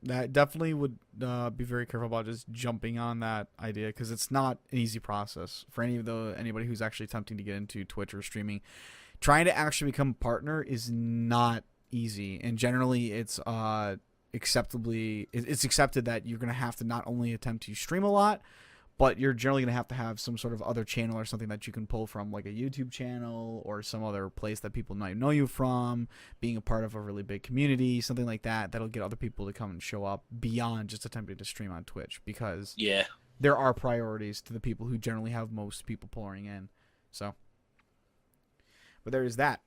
that definitely would be very careful about just jumping on that idea, because it's not an easy process for anybody who's actually attempting to get into Twitch or streaming. Trying to actually become a partner is not easy, and generally it's accepted that you're going to have to not only attempt to stream a lot, but you're generally going to have some sort of other channel or something that you can pull from, like a YouTube channel or some other place that people might know you from, being a part of a really big community, something like that, that'll get other people to come and show up beyond just attempting to stream on Twitch, because there are priorities to the people who generally have most people pouring in. So But there is that.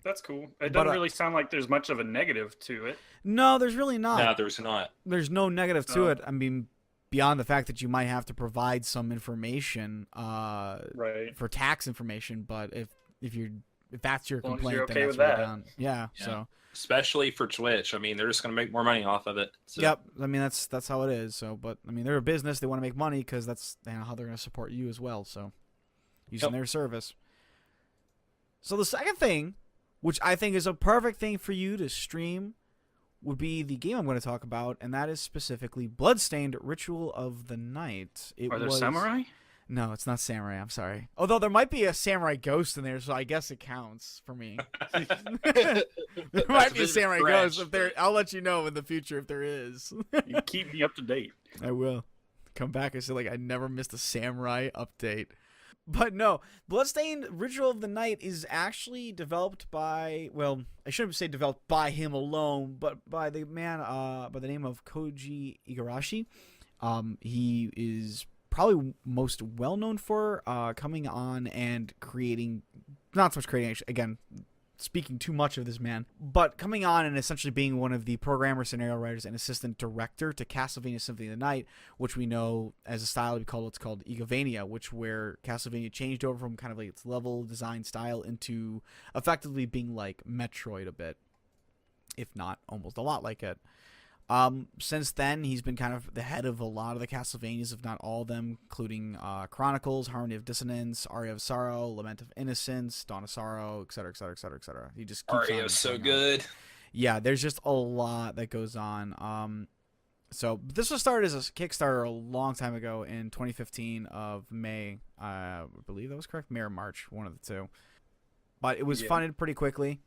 That's cool. It But, doesn't really sound like there's much of a negative to it. No, there's really not. No, there's not. There's no negative to Oh. it. I mean, beyond the fact that you might have to provide some information Right. for tax information, but if that's your As long as complaint, you're then okay that's with really that. down. Yeah, Yeah. so Especially for Twitch. I mean, they're just going to make more money off of it. So. yep. I mean, that's how it is. So, but I mean, they're a business. They want to make money because that's how they're going to support you as well. So, using Yep. their service. So the second thing, which I think is a perfect thing for you to stream, would be the game I'm going to talk about, and that is specifically Bloodstained: Ritual of the Night. Are there samurai? No, it's not samurai. I'm sorry. Although there might be a samurai ghost in there, so I guess it counts for me. There That's might a be a bit of a samurai stretch, ghost. If there, but- I'll let you know in the future if there is. You keep me up to date. I will come back and say like I never missed a samurai update. But no, Bloodstained: Ritual of the Night is actually developed by, well, I shouldn't say developed by him alone, but by the man by the name of Koji Igarashi. He is probably most well known for coming on and creating, not so much creating, actually, again, speaking too much of this man, but coming on and essentially being one of the programmer, scenario writers, and assistant director to Castlevania Symphony of the Night, which we know as a style to be called what's called Igavania, where Castlevania changed over from kind of like its level design style into effectively being like Metroid a bit, if not almost a lot like it. Since then, he's been kind of the head of a lot of the Castlevanias, if not all of them, including Chronicles, Harmony of Dissonance, Aria of Sorrow, Lament of Innocence, Dawn of Sorrow, etc., etc., etc., etc. He just keeps on Ario's so going on. good. Yeah, there's just a lot that goes on. So this was started as a Kickstarter a long time ago in 2015 of May. I believe that was correct, May or March, one of the two. But it was funded pretty quickly.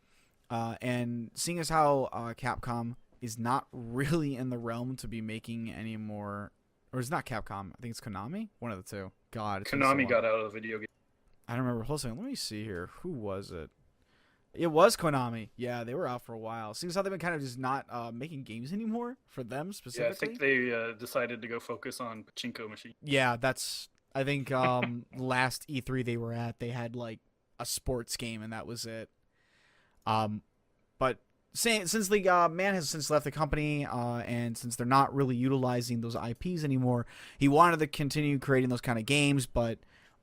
And seeing as how Capcom is not really in the realm to be making any more, or it's not Capcom, I think it's Konami, one of the two. God, it's been so Konami long. got out of the video game. I don't remember. Hold on a second. Let me see here. Who was it? It was Konami. Yeah, they were out for a while. Seems how they've been kind of just not making games anymore for them Yeah, I specifically. think they decided to go focus on pachinko machine. Yeah, that's. I think last E3 they were at, they had like a sports game and that was it. But since the man has since left the company, and since they're not really utilizing those IPs anymore, he wanted to continue creating those kind of games, but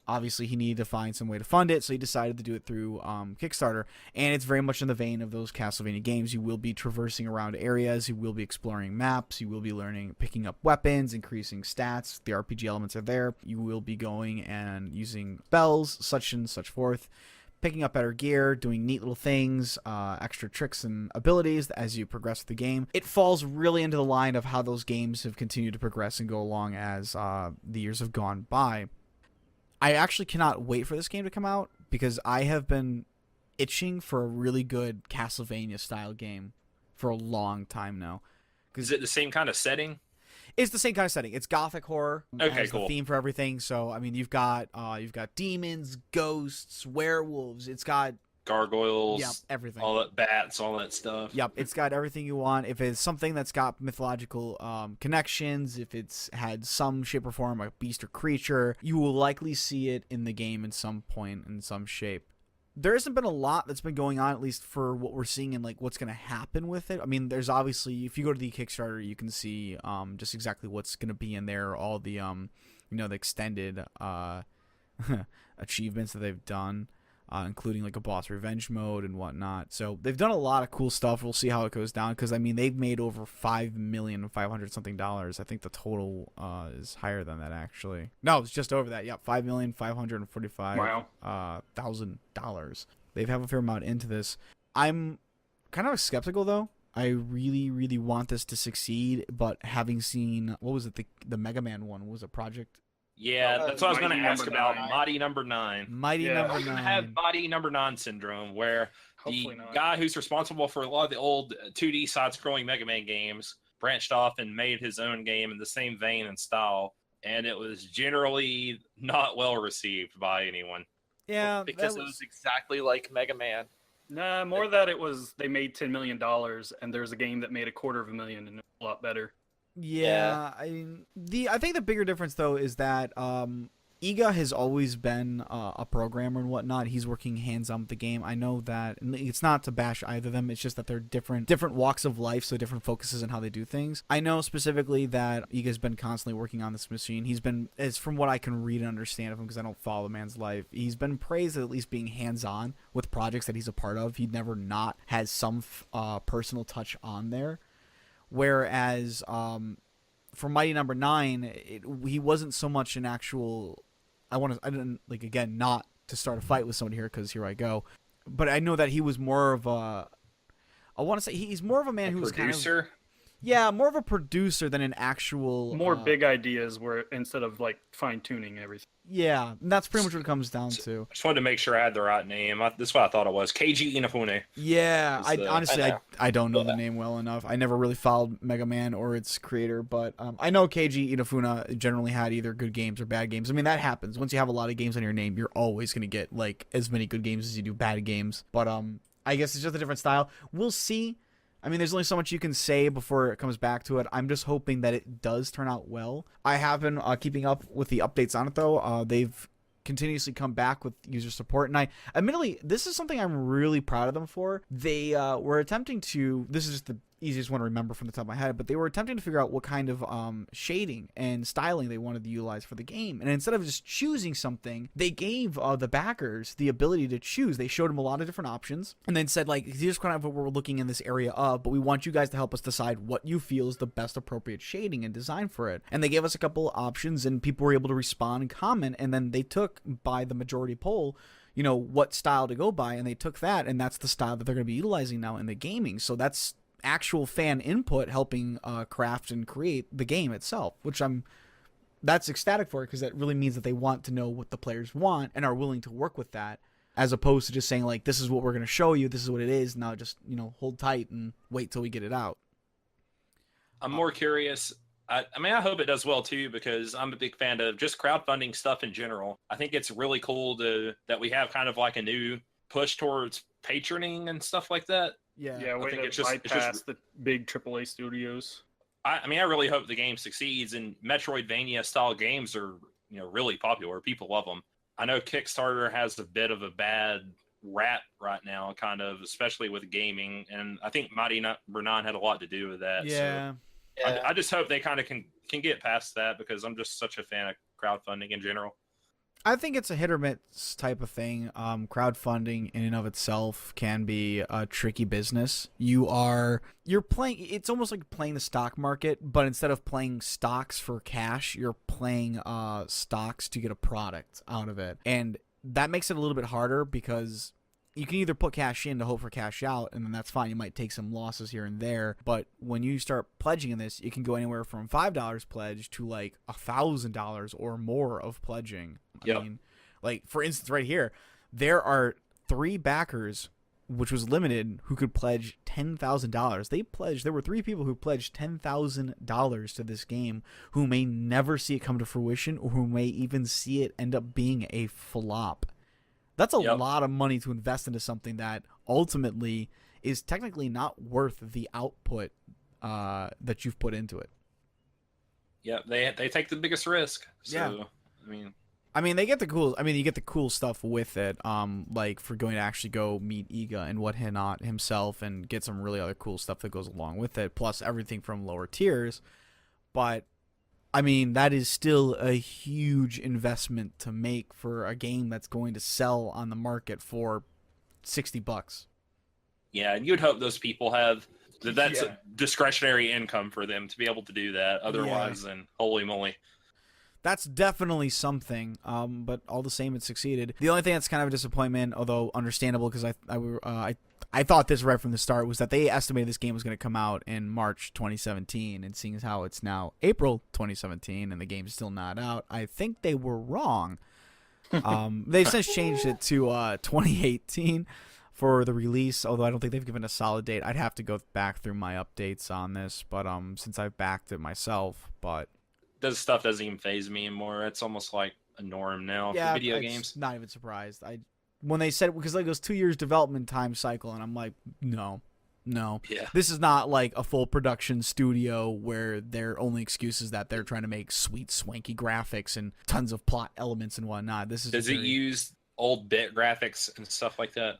obviously he needed to find some way to fund it, so he decided to do it through Kickstarter. And it's very much in the vein of those Castlevania games. You will be traversing around areas, you will be exploring maps, you will be picking up weapons, increasing stats. The RPG elements are there. You will be going and using spells, such and such forth, picking up better gear, doing neat little things, extra tricks and abilities as you progress through the game. It falls really into the line of how those games have continued to progress and go along as the years have gone by. I actually cannot wait for this game to come out because I have been itching for a really good Castlevania style game for a long time now. Is it the same kind of setting? It's the same kind of setting. It's gothic horror. It Okay, has cool. the theme for everything. So I mean, you've got demons, ghosts, werewolves. It's got Gargoyles, everything. all that bats, all that stuff. Yep, it's got everything you want. If it's something that's got mythological connections, if it's had some shape or form, a beast or creature, you will likely see it in the game in some point, in some shape. There hasn't been a lot that's been going on, at least for what we're seeing and like what's going to happen with it. I mean, there's obviously, if you go to the Kickstarter, you can see just exactly what's going to be in there, all the the extended achievements that they've done. Including like a boss revenge mode and whatnot. So they've done a lot of cool stuff. We'll see how it goes down because I mean they've made over $5,500,000 something. I think the total is higher than that actually. No, it's just over that. Yep, $5,545,000. They have a fair amount into this. I'm kind of skeptical though. I really, really want this to succeed, but having seen what was it, the Mega Man one, what was it, Project? Yeah, that's what I was going to Mighty ask Number about. 9. Mighty Number 9. Mighty Yeah. Number We're going to 9. have Mighty Number 9 syndrome, where Hopefully the not. guy who's responsible for a lot of the old 2D side-scrolling Mega Man games branched off and made his own game in the same vein and style, and it was generally not well received by anyone. Yeah, because that it was exactly like Mega Man. Nah, more that it was they made $10 million and there's a game that made $250,000 and it's a lot better. Yeah, I mean, I think the bigger difference though is that Iga has always been a programmer and whatnot. He's working hands-on with the game. I know that, and it's not to bash either of them. It's just that they're different walks of life, so different focuses on how they do things. I know specifically that Iga's been constantly working on this machine. He's been, as from what I can read and understand of him, because I don't follow the man's life, he's been praised at least being hands-on with projects that he's a part of. He never not has some personal touch on there. Whereas for Mighty Number 9, he wasn't so much an actual. I didn't like, again, not to start a fight with someone here, because here I go. But I know that he was more of a. I want to say he's more of a man who was producer. Kind of, yeah, more of a producer than an actual. More big ideas, where instead of like fine tuning everything. Yeah, and that's pretty much what it comes down to. I just wanted to make sure I had the right name. This is what I thought it was. KG Inafune. Yeah, honestly, I don't know Yeah. the name well enough. I never really followed Mega Man or its creator, but I know KG Inafune generally had either good games or bad games. I mean, that happens. Once you have a lot of games on your name, you're always going to get like as many good games as you do bad games. But I guess it's just a different style. We'll see. I mean, there's only so much you can say before it comes back to it. I'm just hoping that it does turn out well. I have been keeping up with the updates on it, though. They've continuously come back with user support, and admittedly, this is something I'm really proud of them for. They were attempting to, this is just the easiest one to remember from the top of my head, but they were attempting to figure out what kind of shading and styling they wanted to utilize for the game. And instead of just choosing something, they gave the backers the ability to choose. They showed them a lot of different options and then said, like, here's kind of what we're looking in this area of, but we want you guys to help us decide what you feel is the best appropriate shading and design for it. And they gave us a couple options, and people were able to respond and comment, and then they took, by the majority poll, you know, what style to go by, and they took that, and that's the style that they're going to be utilizing now in the gaming. So that's actual fan input helping craft and create the game itself, which that's ecstatic for, because that really means that they want to know what the players want and are willing to work with that, as opposed to just saying, like, this is what we're going to show you, this is what it is, now just, you know, hold tight and wait till we get it out. I'm more curious. I mean, I hope it does well too, because I'm a big fan of just crowdfunding stuff in general. I think it's really cool that we have kind of like a new push towards patroning and stuff like that. Yeah, way think to it's just bypass the big AAA studios. I mean, I really hope the game succeeds, and Metroidvania style games are, you know, really popular. People love them. I know Kickstarter has a bit of a bad rap right now, kind of, especially with gaming, and I think Mighty Number 9 had a lot to do with that. Yeah. So Yeah. I just hope they kind of can get past that, because I'm just such a fan of crowdfunding in general. I think it's a hit or miss type of thing. Crowdfunding in and of itself can be a tricky business. You're playing, it's almost like playing the stock market, but instead of playing stocks for cash, you're playing stocks to get a product out of it. And that makes it a little bit harder, because you can either put cash in to hope for cash out, and then that's fine. You might take some losses here and there. But when you start pledging in this, it can go anywhere from $5 pledge to like $1,000 or more of pledging. Yep. I mean, like, for instance, right here, there are 3 backers, which was limited, who could pledge $10,000. There were 3 people who pledged $10,000 to this game, who may never see it come to fruition, or who may even see it end up being a flop. That's a lot of money to invest into something that ultimately is technically not worth the output that you've put into it. Yeah, they take the biggest risk. So, Yeah. I mean, they get the cool. I mean, you get the cool stuff with it. Like for going to actually go meet Iga and whatnot himself, and get some really other cool stuff that goes along with it. Plus everything from lower tiers. But I mean, that is still a huge investment to make for a game that's going to sell on the market for $60. yeah, and you'd hope those people have that's a discretionary income for them to be able to do that. Otherwise, then holy moly. That's definitely something, but all the same, it succeeded. The only thing that's kind of a disappointment, although understandable, because I thought this right from the start, was that they estimated this game was going to come out in March 2017, and seeing as how it's now April 2017 and the game's still not out, I think they were wrong. They've since changed it to 2018 for the release, although I don't think they've given a solid date. I'd have to go back through my updates on this, but since I've backed it myself, but This stuff doesn't even faze me anymore. It's almost like a norm now for video games. Not even surprised. When they said, because like it was 2 years development time cycle, and I'm like, no, No. Yeah. This is not like a full production studio where their only excuse is that they're trying to make sweet, swanky graphics and tons of plot elements and whatnot. This is Does it use old bit graphics and stuff like that?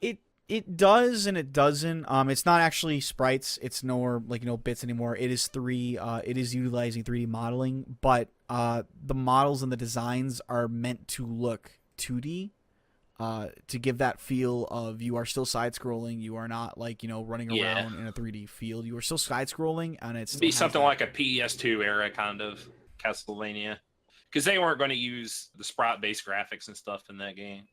It does and it doesn't. It's not actually sprites. It's nor like bits anymore. It is it is utilizing 3D modeling, but the models and the designs are meant to look 2D. To give that feel of you are still side scrolling, you are not like running around in a 3D field. You are still side scrolling, and it's be something like a PS2 era kind of Castlevania, because they weren't going to use the sprite based graphics and stuff in that game.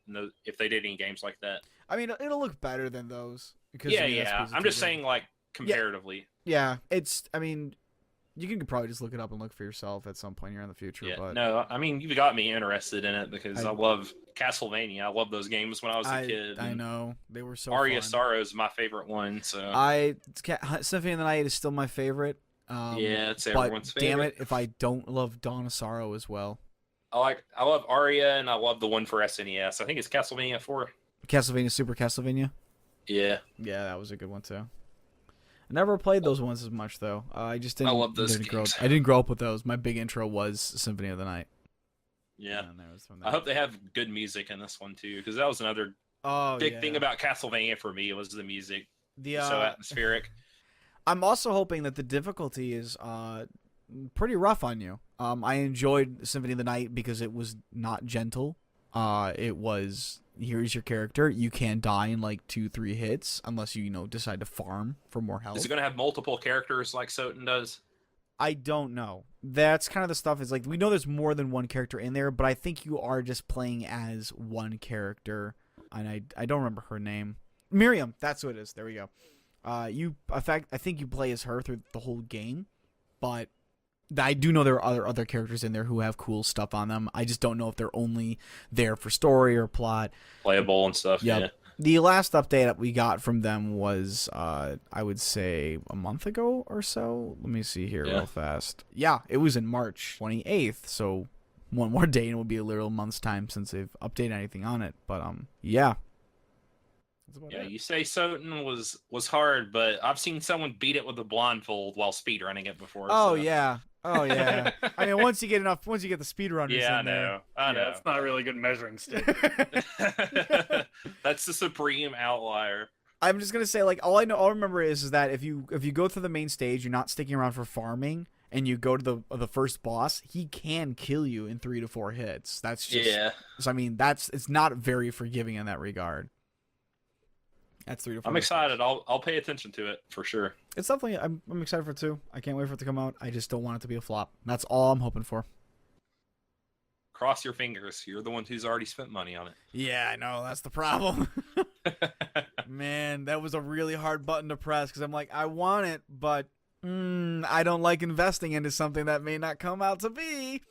If they did any games like that, I mean, it'll look better than those. Because yeah. I'm just saying, like comparatively. Yeah, it's. I mean, you can probably just look it up and look for yourself at some point here in the future. Yeah, but no, I mean, you've got me interested in it because I love Castlevania. I love those games when I was a kid. I know they were so. Aria fun. Sorrow is my favorite one. So Symphony of the Night is still my favorite. Yeah, it's everyone's but favorite. Damn it, if I don't love Dawn of Sorrow as well. I love Aria, and I love the one for SNES. I think it's Castlevania 4. Castlevania Super Castlevania. Yeah, that was a good one too. I never played those ones as much though. I just didn't. I love those didn't games. I didn't grow up with those. My big intro was Symphony of the Night. Yeah. And there was from that. I hope they have good music in this one too, because that was another big thing about Castlevania for me was the music. So atmospheric. I'm also hoping that the difficulty is pretty rough on you. I enjoyed Symphony of the Night because it was not gentle. It was, here's your character. You can die in like 2-3 hits unless you decide to farm for more health. Is it going to have multiple characters like Soten does? I don't know. That's kind of the stuff. Is like we know there's more than one character in there, but I think you are just playing as one character, and I don't remember her name. Miriam. That's who it is. There we go. I think you play as her through the whole game, but I do know there are other characters in there who have cool stuff on them. I just don't know if they're only there for story or plot. Playable and stuff. Yep. Yeah. The last update that we got from them was, I would say, a month ago or so. Let me see here real fast. Yeah, it was in March 28th, so one more day and it will be a literal month's time since they've updated anything on it. But, yeah. Yeah, you say Soten was hard, but I've seen someone beat it with a blindfold while speedrunning it before. Oh, so. yeah. Oh, yeah. I mean, once you get the speedrunners in there. I know. It's not a really good measuring stick. That's the supreme outlier. I'm just gonna say, like, all I remember is that if you go through the main stage, you're not sticking around for farming, and you go to the first boss, he can kill you in 3 to 4 hits. That's just So I mean, it's not very forgiving in that regard. That's 3 to 4. I'm excited. I'll pay attention to it for sure. It's definitely I'm excited for it too. I can't wait for it to come out. I just don't want it to be a flop. That's all I'm hoping for. Cross your fingers. You're the one who's already spent money on it. Yeah, I know. That's the problem. Man, that was a really hard button to press because I'm like, I want it, but I don't like investing into something that may not come out to be.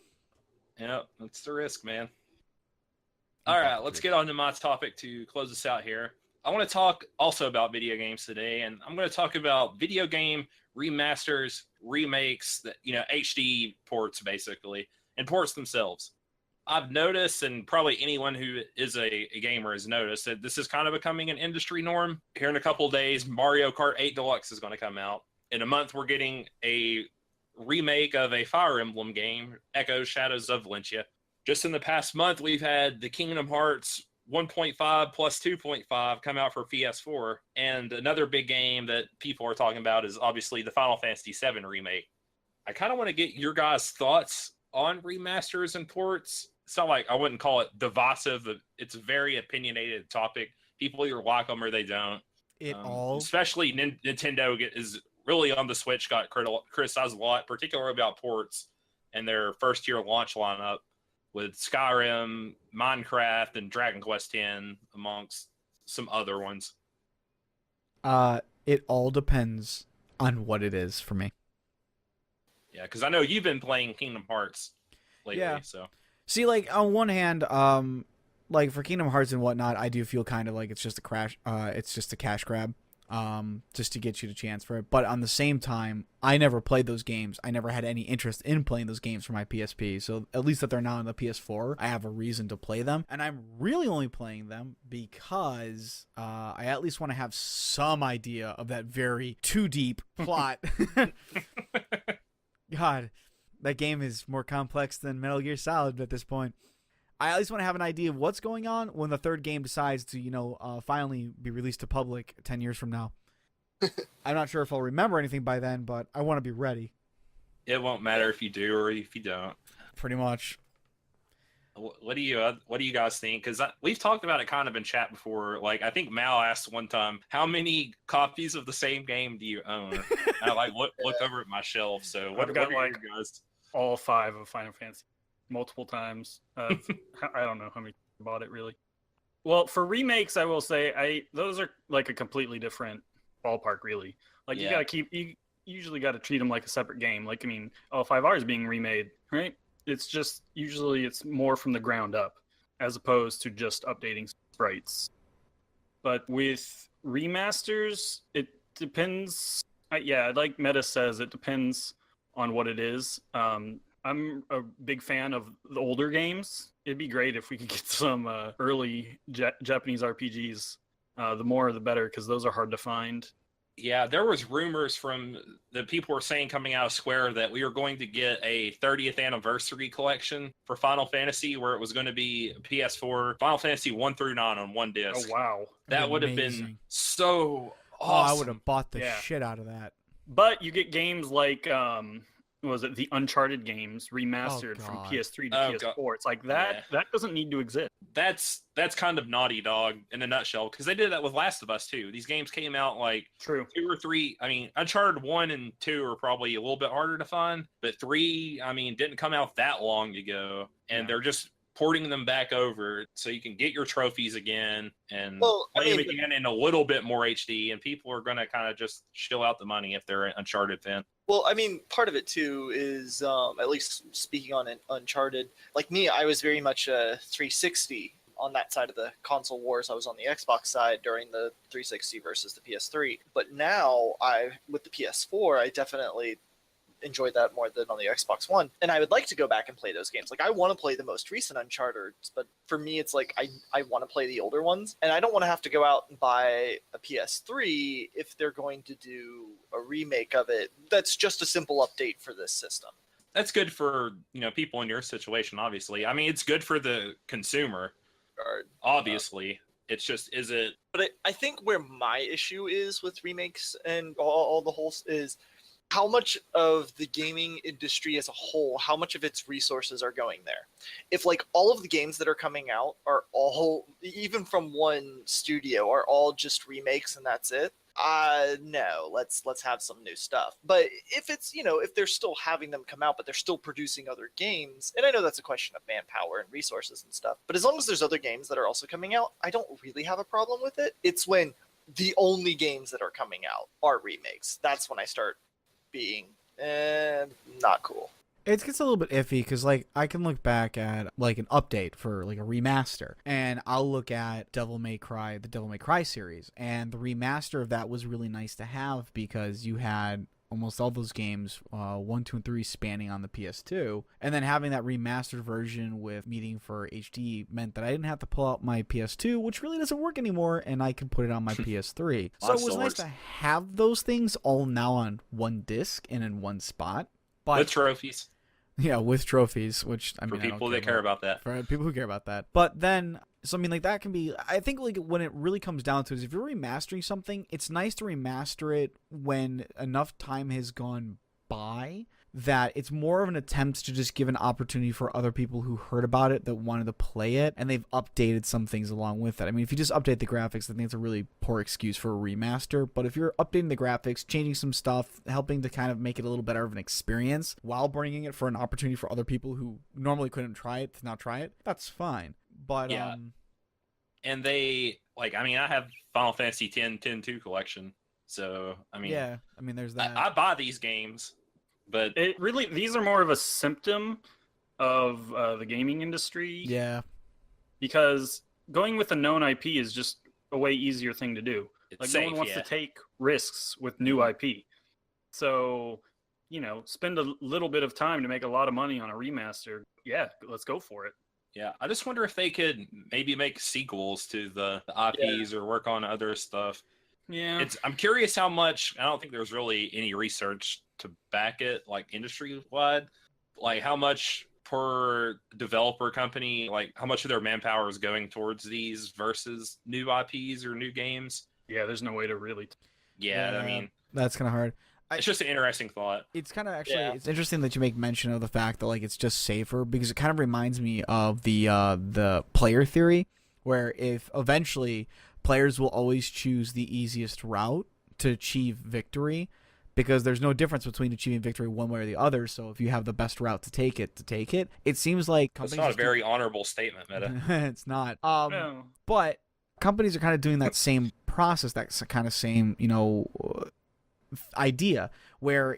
Yep, that's the risk, man. All right, let's get on to my topic to close us out here. I want to talk also about video games today, and I'm going to talk about video game remasters, remakes, that HD ports basically, and ports themselves. I've noticed, and probably anyone who is a gamer has noticed, that this is kind of becoming an industry norm. Here in a couple of days, Mario Kart 8 Deluxe is going to come out. In a month, we're getting a remake of a Fire Emblem game, Echoes Shadows of Valentia. Just in the past month, we've had the Kingdom Hearts 1.5 plus 2.5 come out for PS4, and another big game that people are talking about is obviously the Final Fantasy VII remake. I kind of want to get your guys' thoughts on remasters and ports. It's not like I wouldn't call it divisive. It's a very opinionated topic. People either like them or they don't. Especially Nintendo is really on the Switch got criticized a lot, particularly about ports and their first year launch lineup, with Skyrim, Minecraft, and Dragon Quest X, amongst some other ones. It all depends on what it is for me. Yeah, because I know you've been playing Kingdom Hearts lately. Yeah. So see, like on one hand, like for Kingdom Hearts and whatnot, I do feel kind of like it's just a cash grab. just to get you the chance for it. But on the same time, I never played those games. I never had any interest in playing those games for my PSP. So at least that they're now on the PS4, I have a reason to play them. And I'm really only playing them because I at least want to have some idea of that very too deep plot. God, that game is more complex than Metal Gear Solid at this point. I at least want to have an idea of what's going on when the third game decides to, finally be released to public 10 years from now. I'm not sure if I'll remember anything by then, but I want to be ready. It won't matter if you do or if you don't. Pretty much. What do you guys think? Because we've talked about it kind of in chat before. Like, I think Mal asked one time, "How many copies of the same game do you own?" And I look over at my shelf. So what got, are you guys? All 5 of Final Fantasy, multiple times. I don't know how many bought it really. Well, for remakes, I will say those are like a completely different ballpark, really. Like you usually got to treat them like a separate game. Like, I mean, L5R is being remade, right? It's just usually it's more from the ground up as opposed to just updating sprites. But with remasters, it depends. Like Meta says, it depends on what it is. I'm a big fan of the older games. It'd be great if we could get some early Japanese RPGs. The more, the better, because those are hard to find. Yeah, there was rumors from the people were saying coming out of Square that we were going to get a 30th anniversary collection for Final Fantasy, where it was going to be PS4 Final Fantasy 1 through 9 on one disc. Oh wow, that would have been so awesome. I would have bought the shit out of that. But you get games like was it the Uncharted games remastered from PS3 to PS4? God. It's like that doesn't need to exist. That's kind of Naughty Dog in a nutshell, because they did that with Last of Us too. These games came out like 2 or 3. I mean, Uncharted 1 and 2 are probably a little bit harder to find, but 3, I mean, didn't come out that long ago, and they're just porting them back over so you can get your trophies again and play them again in a little bit more HD, and people are going to kind of just shill out the money if they're an Uncharted fan. Well, I mean, part of it too is, at least speaking on Uncharted, like me, I was very much a 360 on that side of the console wars. I was on the Xbox side during the 360 versus the PS3. But now, with the PS4, I definitely enjoyed that more than on the Xbox One. And I would like to go back and play those games. Like, I want to play the most recent Uncharted, but for me, it's like I want to play the older ones. And I don't want to have to go out and buy a PS3 if they're going to do a remake of it. That's just a simple update for this system. That's good for, people in your situation, obviously. I mean, it's good for the consumer, obviously. It's just, is it... But I think where my issue is with remakes and all the whole is... how much of the gaming industry as a whole, how much of its resources are going there? If like all of the games that are coming out are all, even from one studio, are all just remakes and that's it, no, let's have some new stuff. But if it's, if they're still having them come out, but they're still producing other games, and I know that's a question of manpower and resources and stuff, but as long as there's other games that are also coming out, I don't really have a problem with it. It's when the only games that are coming out are remakes. That's when I start being not cool. It gets a little bit iffy because like I can look back at like an update for like a remaster, and I'll look at the Devil May Cry series, and the remaster of that was really nice to have because you had almost all those games 1, 2, and 3 spanning on the PS2, and then having that remastered version with meeting for HD meant that I didn't have to pull out my PS2, which really doesn't work anymore, and I can put it on my PS3. So it was nice to have those things all now on one disc and in one spot. But with trophies. Yeah, with trophies, which I mean, for people that care about that. For people who care about that. But then, so I mean, like that can be, I think like when it really comes down to it is if you're remastering something, it's nice to remaster it when enough time has gone by that it's more of an attempt to just give an opportunity for other people who heard about it that wanted to play it, and they've updated some things along with it. I mean, if you just update the graphics, I think it's a really poor excuse for a remaster, but if you're updating the graphics, changing some stuff, helping to kind of make it a little better of an experience while bringing it for an opportunity for other people who normally couldn't try it to now try it, that's fine. But yeah. And they, like, I mean, I have Final Fantasy 10-2 collection, so I mean, yeah, I mean, there's that. I buy these games. But it really, these are more of a symptom of the gaming industry. Yeah. Because going with a known IP is just a way easier thing to do. it's Like safe. no one wants Yeah. to take risks with new IP. So, spend a little bit of time to make a lot of money on a remaster. Yeah, let's go for it. Yeah, I just wonder if they could maybe make sequels to the IPs or work on other stuff. Yeah. I'm curious how much. I don't think there's really any research to back it, like industry wide, like how much per developer company, like how much of their manpower is going towards these versus new IPs or new games. Yeah, there's no way to really. Yeah, I mean, that's kind of hard. it's just an interesting thought. It's kind of actually Yeah. it's interesting that you make mention of the fact that like it's just safer, because it kind of reminds me of the player theory, where if eventually players will always choose the easiest route to achieve victory, because there's no difference between achieving victory one way or the other. So if you have the best route to take it. It seems like It's companies not a just do- very honorable statement, Meta. it's not. No. But companies are kind of doing that same process, that kind of same, idea, where,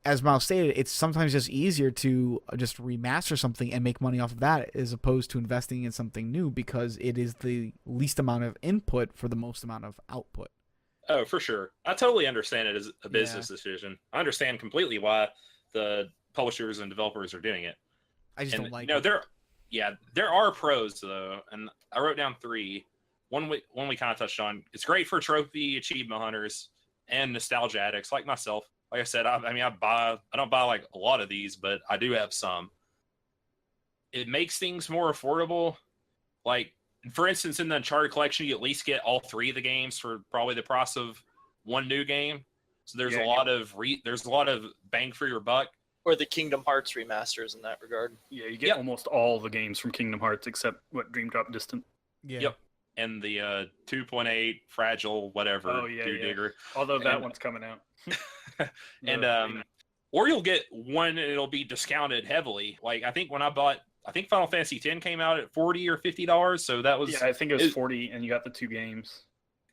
as Miles stated, it's sometimes just easier to just remaster something and make money off of that, as opposed to investing in something new, because it is the least amount of input for the most amount of output. Oh, for sure. I totally understand it as a business decision. I understand completely why the publishers and developers are doing it. I just And don't like no, it. there are pros though, and I wrote down 3. One we kind of touched on. It's great for trophy achievement hunters and nostalgia addicts like myself. Like I said, I don't buy like a lot of these, but I do have some. It makes things more affordable. Like, for instance, in the Uncharted collection, you at least get all 3 of the games for probably the price of one new game. So there's a lot of bang for your buck. Or the Kingdom Hearts remasters in that regard. Yeah, you get almost all the games from Kingdom Hearts except Dream Drop Distant. Yeah. Yep. And the 2.8 Fragile whatever Digger. Although that one's coming out. And or you'll get one and it'll be discounted heavily. Like I think Final Fantasy X came out at $40 or $50, so that was I think it was 40, and you got the 2 games.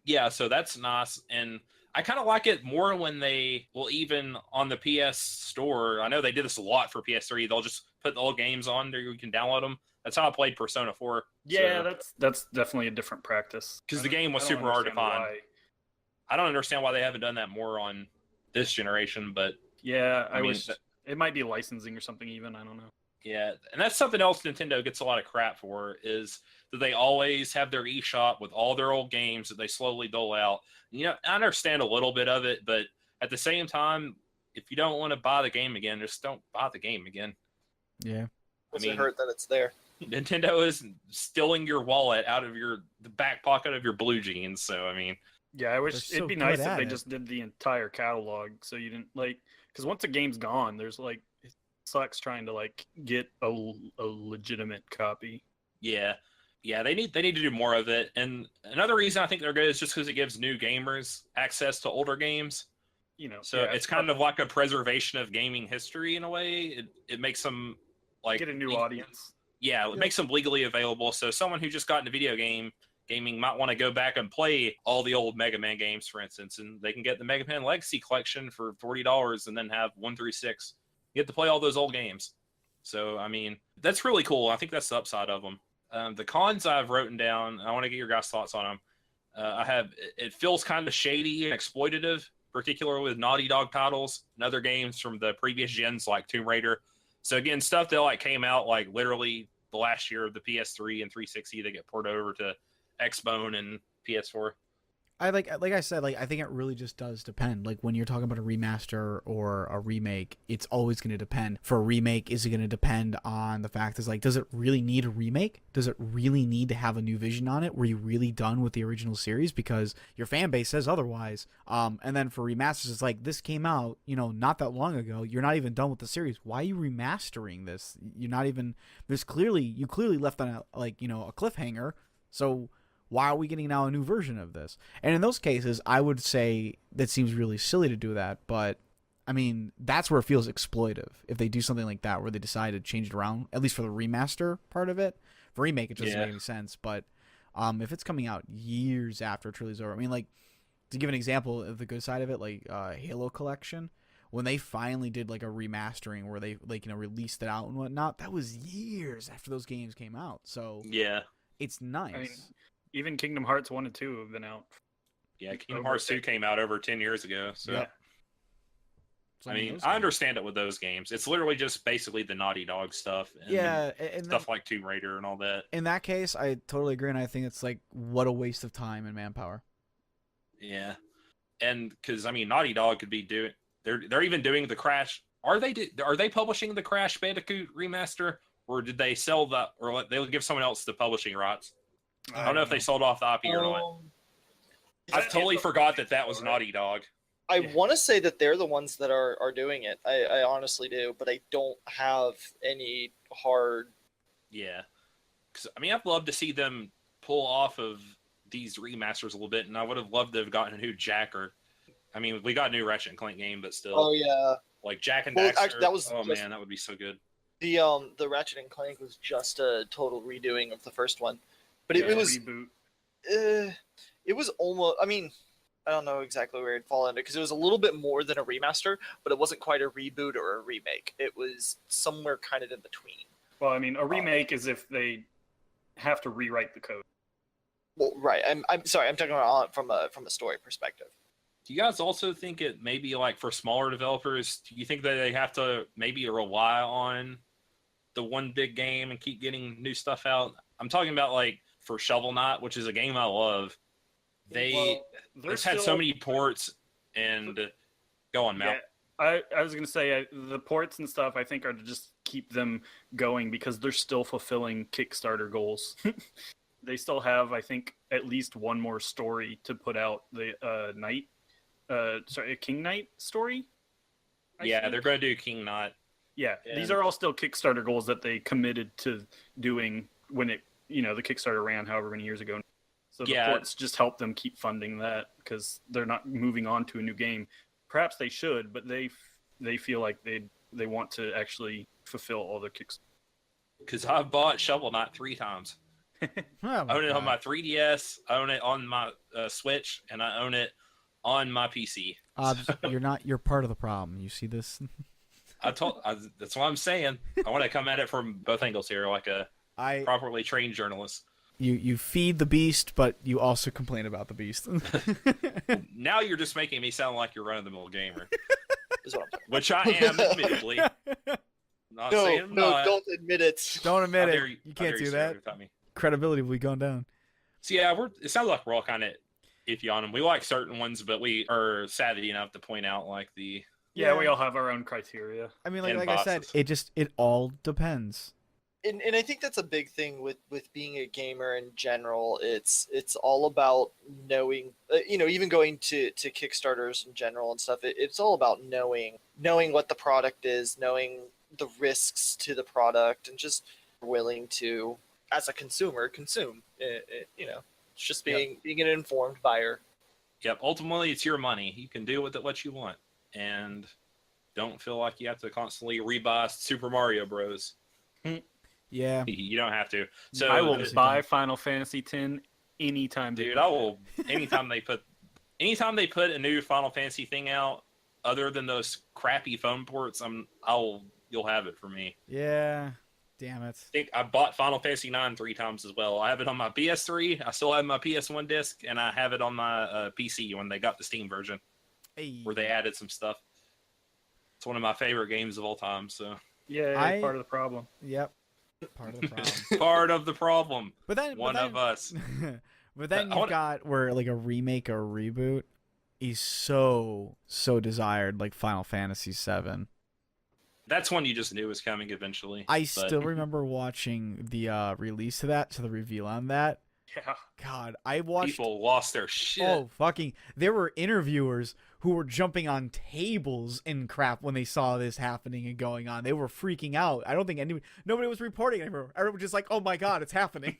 Yeah, so that's nice, and I kind of like it more when they will, even on the PS Store. I know they did this a lot for PS3. They'll just put the old games on there. You can download them. That's how I played Persona 4. Yeah, so, that's definitely a different practice. because the game was super hard to find. I don't understand why they haven't done that more on this generation, but yeah, I mean, wish it might be licensing or something. Even I don't know. yeah, and that's something else Nintendo gets a lot of crap for, is that they always have their eShop with all their old games that they slowly dole out. I understand a little bit of it, but at the same time, if you don't want to buy the game again, just don't buy the game again. Yeah. Doesn't hurt that it's there. Nintendo is stealing your wallet out of the back pocket of your blue jeans. So I mean, yeah, I wish They're it'd so be good nice if at they it. just did the entire catalog, so you didn't because once a game's gone, there's it sucks trying to get a legitimate copy. yeah, they need to do more of it. And another reason I think they're good is just because it gives new gamers access to older games. So it's kind of like a preservation of gaming history in a way. It makes them get a new audience. Yeah, it makes them legally available. So someone who just got into video gaming might want to go back and play all the old Mega Man games, for instance, and they can get the Mega Man Legacy Collection for $40 and then have 1 through 6. You get to play all those old games. So, I mean, that's really cool. I think that's the upside of them. The cons I've written down, I want to get your guys' thoughts on them. It feels kind of shady and exploitative, particularly with Naughty Dog titles and other games from the previous gens like Tomb Raider. So again, stuff that came out literally the last year of the PS3 and 360 that get ported over to Xbone and PS4. I like I said, I think it really just does depend. Like when you're talking about a remaster or a remake, it's always going to depend. For a remake, is it going to depend on the fact does it really need a remake? Does it really need to have a new vision on it? Were you really done with the original series? Because your fan base says otherwise. And then for remasters, it's like, this came out, not that long ago. You're not even done with the series. Why are you remastering this? You're not even. You clearly left on a cliffhanger. So why are we getting now a new version of this? And in those cases, I would say that seems really silly to do that. But, I mean, that's where it feels exploitive. If they do something like that, where they decide to change it around, at least for the remaster part of it. For remake, it doesn't make any sense. But if it's coming out years after Trilogy's over, I mean, to give an example of the good side of it, Halo Collection, when they finally did a remastering where they released it out and whatnot, that was years after those games came out. So yeah, it's nice. I mean, even Kingdom Hearts 1 and 2 have been out Yeah, Kingdom Hearts 2 came out over 10 years ago. So, Yep. So, I mean, those I games- understand it with those games. It's literally just basically the Naughty Dog stuff. And Yeah, and stuff like Tomb Raider and all that. in that case, I totally agree, and I think it's like what a waste of time and manpower. Yeah. And because, I mean, Naughty Dog could be doing... They're even doing the Crash... Are they publishing the Crash Bandicoot remaster? Or did they sell the... Or they'll give someone else the publishing rights? I don't know if they sold off the IP or not. I totally forgot that was Naughty Dog. I want to say that they're the ones that are doing it. I honestly do, but I don't have any hard. Yeah, because I mean, I'd love to see them pull off of these remasters a little bit, and I would have loved to have gotten a new Jacker. I mean, we got a new Ratchet and Clank game, but still. Oh yeah. Like Jak and Well, Daxter. actually, that was oh just- man, that would be so good. The Ratchet and Clank was just a total redoing of the first one, but it was reboot. it was almost. I mean, I don't know exactly where it'd fall under because it was a little bit more than a remaster, but it wasn't quite a reboot or a remake. It was somewhere kind of in between. Well, I mean, a remake is if they have to rewrite the code. Well, right. I'm sorry. I'm talking about from a story perspective. Do you guys also think it maybe like for smaller developers? Do you think that they have to maybe rely on the one big game and keep getting new stuff out? I'm talking about like for Shovel Knight, which is a game I love. They've had so many ports and go on, Mal. Yeah, I was gonna say the ports and stuff I think are to just keep them going because they're still fulfilling Kickstarter goals. They still have, I think, at least one more story to put out. The King Knight story. They're going to do King Knight. Yeah, And these are all still Kickstarter goals that they committed to doing when the Kickstarter ran however many years ago. So the ports just help them keep funding that because they're not moving on to a new game. Perhaps they should, but they feel like they want to actually fulfill all their Kickstarter. Because I've bought Shovel Knight 3 times. Oh I own it on my 3DS, I own it on my Switch, and I own it on my PC. You're part of the problem. You see this? That's what I'm saying. I want to come at it from both angles here, like a properly trained journalist. You feed the beast, but you also complain about the beast. Now you're just making me sound like you're run-of-the-mill gamer, Is what I'm talking which I am, admittedly. Not saying I'm not. don't admit it. Don't admit How it. dare You how can't dare do you that. stereotype me. Credibility will be going down. So yeah, it sounds like we're all kind of iffy on them. We like certain ones, but we are savvy enough to point out like the Yeah, we all have our own criteria. I mean, And like I said, bosses. it all depends. And I think that's a big thing with being a gamer in general. It's all about knowing, even going to Kickstarters in general and stuff. It's all about knowing what the product is, knowing the risks to the product, and just willing to, as a consumer, consume. It's just being an informed buyer. Yep. Ultimately, it's your money. You can do with it what you want, and don't feel like you have to constantly rebuy Super Mario Bros. Yeah. You don't have to. So I will buy Final Fantasy X anytime. dude, I will. Anytime they put a new Final Fantasy thing out, other than those crappy phone ports, you'll have it for me. Yeah. Damn it. I think I bought Final Fantasy IX 3 times as well. I have it on my PS3. I still have my PS1 disc, and I have it on my PC when they got the Steam version, where they added some stuff. It's one of my favorite games of all time. So yeah, part of the problem. Yep. Part of the problem. part of the problem. But then One of us. But then I you've wanna- got where like a remake or a reboot is so desired, like Final Fantasy VII. That's one you just knew was coming eventually. I but- still remember watching the release to that, to the reveal on that. Yeah. God, I watched. People lost their shit. Oh, fucking! There were interviewers who were jumping on tables and crap when they saw this happening and going on. They were freaking out. I don't think nobody was reporting anymore. Everyone was just like, "Oh my god, it's happening!"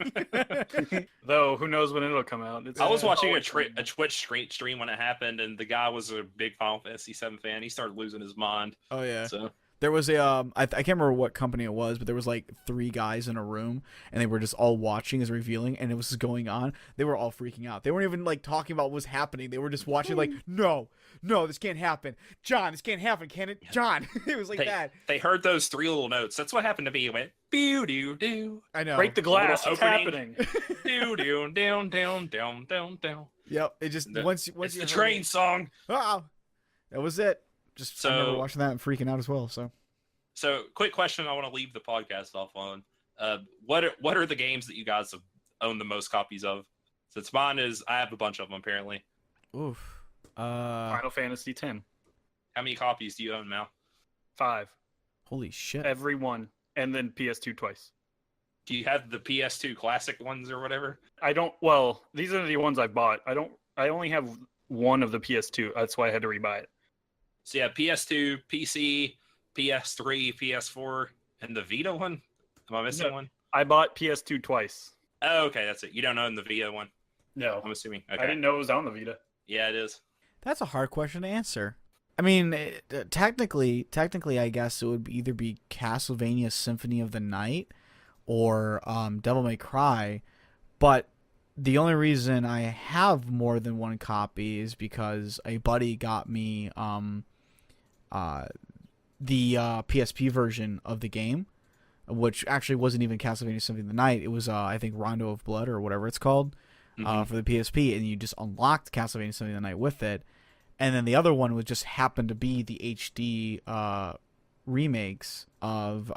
Though, who knows when it'll come out? I was watching a Twitch stream when it happened, and the guy was a big Final Fantasy VII fan. He started losing his mind. Oh yeah. So There was a I can't remember what company it was, but there was like 3 guys in a room, and they were just all watching as revealing, and it was going on. They were all freaking out. They weren't even like talking about what was happening. They were just watching like, no, this can't happen. John, this can't happen, can it? John, it was like that. They heard those 3 little notes. That's what happened to me. It went boo doo doo. I know. Break the glass. Little What's opening. happening? Doo doo down down down down down. Yep. It just once It's you the heard train it, song. that was it. Just I remember So- watching that and freaking out as well. So, quick question. I want to leave the podcast off on. What are the games that you guys have owned the most copies of? Since mine is, I have a bunch of them apparently. Oof. Final Fantasy X. How many copies do you own, Mal? 5. Holy shit. Every one. And then PS2 twice. Do you have the PS2 classic ones or whatever? I don't. Well, these are the ones I bought. I only have one of the PS2. That's why I had to rebuy it. So yeah, PS2, PC, PS3, PS4, and the Vita one. Am I missing No. one? I bought PS2 twice. Oh, okay, that's it. You don't own the Vita one. No, I'm assuming. Okay. I didn't know it was on the Vita. Yeah, it is. That's a hard question to answer. I mean, technically, I guess it would either be Castlevania Symphony of the Night or Devil May Cry, but the only reason I have more than one copy is because a buddy got me the PSP version of the game, which actually wasn't even Castlevania Symphony of the Night. It was, I think, Rondo of Blood or whatever it's called for the PSP, and you just unlocked Castlevania Symphony of the Night with it. And then the other one would just happen to be the HD remakes of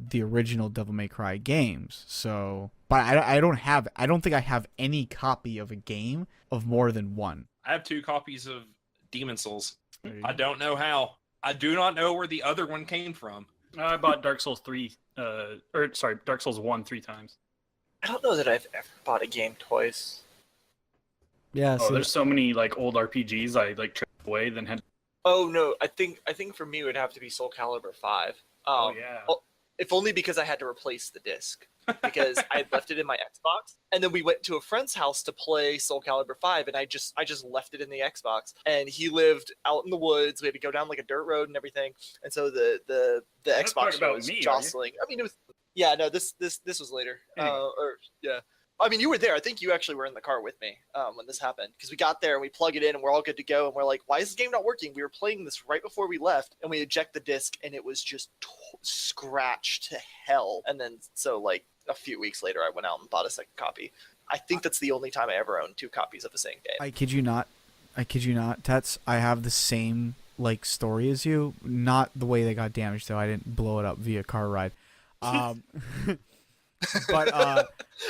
the original Devil May Cry games. So, but I don't think I have any copy of a game of more than one. I have 2 copies of Demon Souls. There you I go. don't know how. I do not know where the other one came from. I bought Dark Souls 3. Dark Souls 1 3 times. I don't know that I've ever bought a game twice. Yeah, Oh, so there's so many like old RPGs I like tripped away, then had. Oh no, I think for me it would have to be Soul Calibur 5. Yeah. If only because I had to replace the disc because I had left it in my Xbox, and then we went to a friend's house to play Soul Calibur 5, and I just left it in the Xbox, and he lived out in the woods. We had to go down like a dirt road and everything, and so the You're not Xbox talking about was me, are you? jostling. I mean, it was this was later. Anyway. I mean, you were there. I think you actually were in the car with me when this happened, because we got there and we plug it in and we're all good to go, and we're like, why is this game not working? We were playing this right before we left, and we eject the disc and it was just scratched to hell. And then so like a few weeks later I went out and bought a second copy. I think that's the only time I ever owned 2 copies of the same game. I kid you not, Tets. I have the same like story as you. Not the way they got damaged though. I didn't blow it up via car ride. But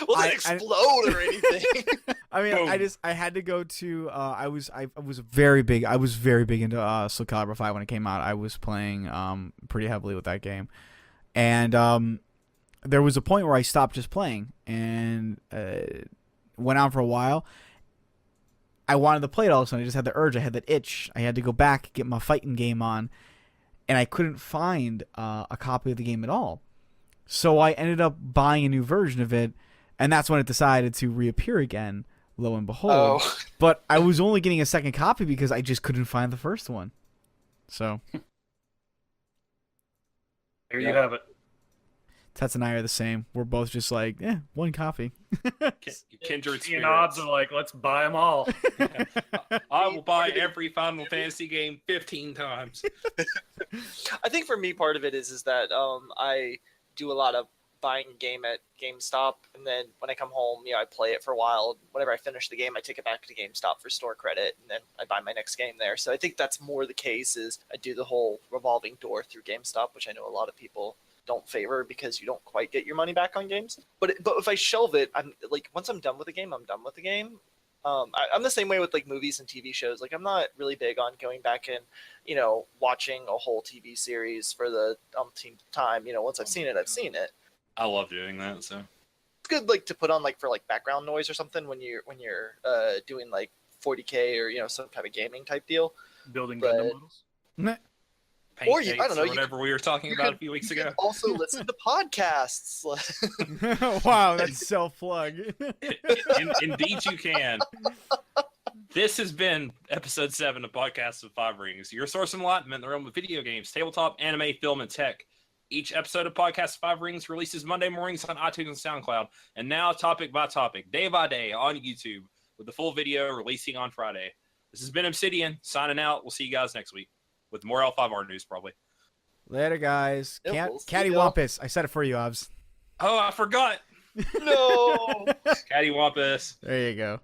Well, I- it explode or anything. I mean, Boom. I had to go to. I was very big into Soul Calibur 5 when it came out. I was playing pretty heavily with that game, and there was a point where I stopped just playing and went on for a while. I wanted to play it all of a sudden. I just had the urge. I had that itch. I had to go back, get my fighting game on, and I couldn't find a copy of the game at all. So I ended up buying a new version of it, and that's when it decided to reappear again, lo and behold. Oh. But I was only getting a second copy because I just couldn't find the first one. So There you have it. Tets and I are the same. We're both just like, one copy. Kindred And odds spirits. are like, let's buy them all. I will buy every Final Fantasy game 15 times. I think for me, part of it is that I do a lot of buying a game at GameStop, and then when I come home, I play it for a while. Whenever I finish the game, I take it back to GameStop for store credit, and then I buy my next game there. So I think that's more the case. Is I do the whole revolving door through GameStop, which I know a lot of people don't favor because you don't quite get your money back on games. But if I shelve it, I'm like, once I'm done with the game, I'm done with the game. I'm the same way with like movies and TV shows. Like I'm not really big on going back and watching a whole TV series for the umpteenth time. Once I've seen it, I've seen it. I love doing that. So It's good like to put on like for like background noise or something when you're doing like 40K or some type of gaming type deal. Building But- Gundam models. Or you- I pancakes don't know, or you whatever we were talking about a few weeks You ago. can also listen to podcasts. Wow, that's self-plug. Indeed, you can. This has been episode 7 of Podcast of Five Rings, your source of enlightenment in the realm of video games, tabletop, anime, film, and tech. Each episode of Podcast of Five Rings releases Monday mornings on iTunes and SoundCloud, and now topic by topic, day by day on YouTube, with the full video releasing on Friday. This has been Obsidian, signing out. We'll see you guys next week with more L5R news, probably. Later, guys. Yeah, we'll see Cattywampus. I said it for you, Obs. Oh, I forgot. No. Cattywampus. There you go.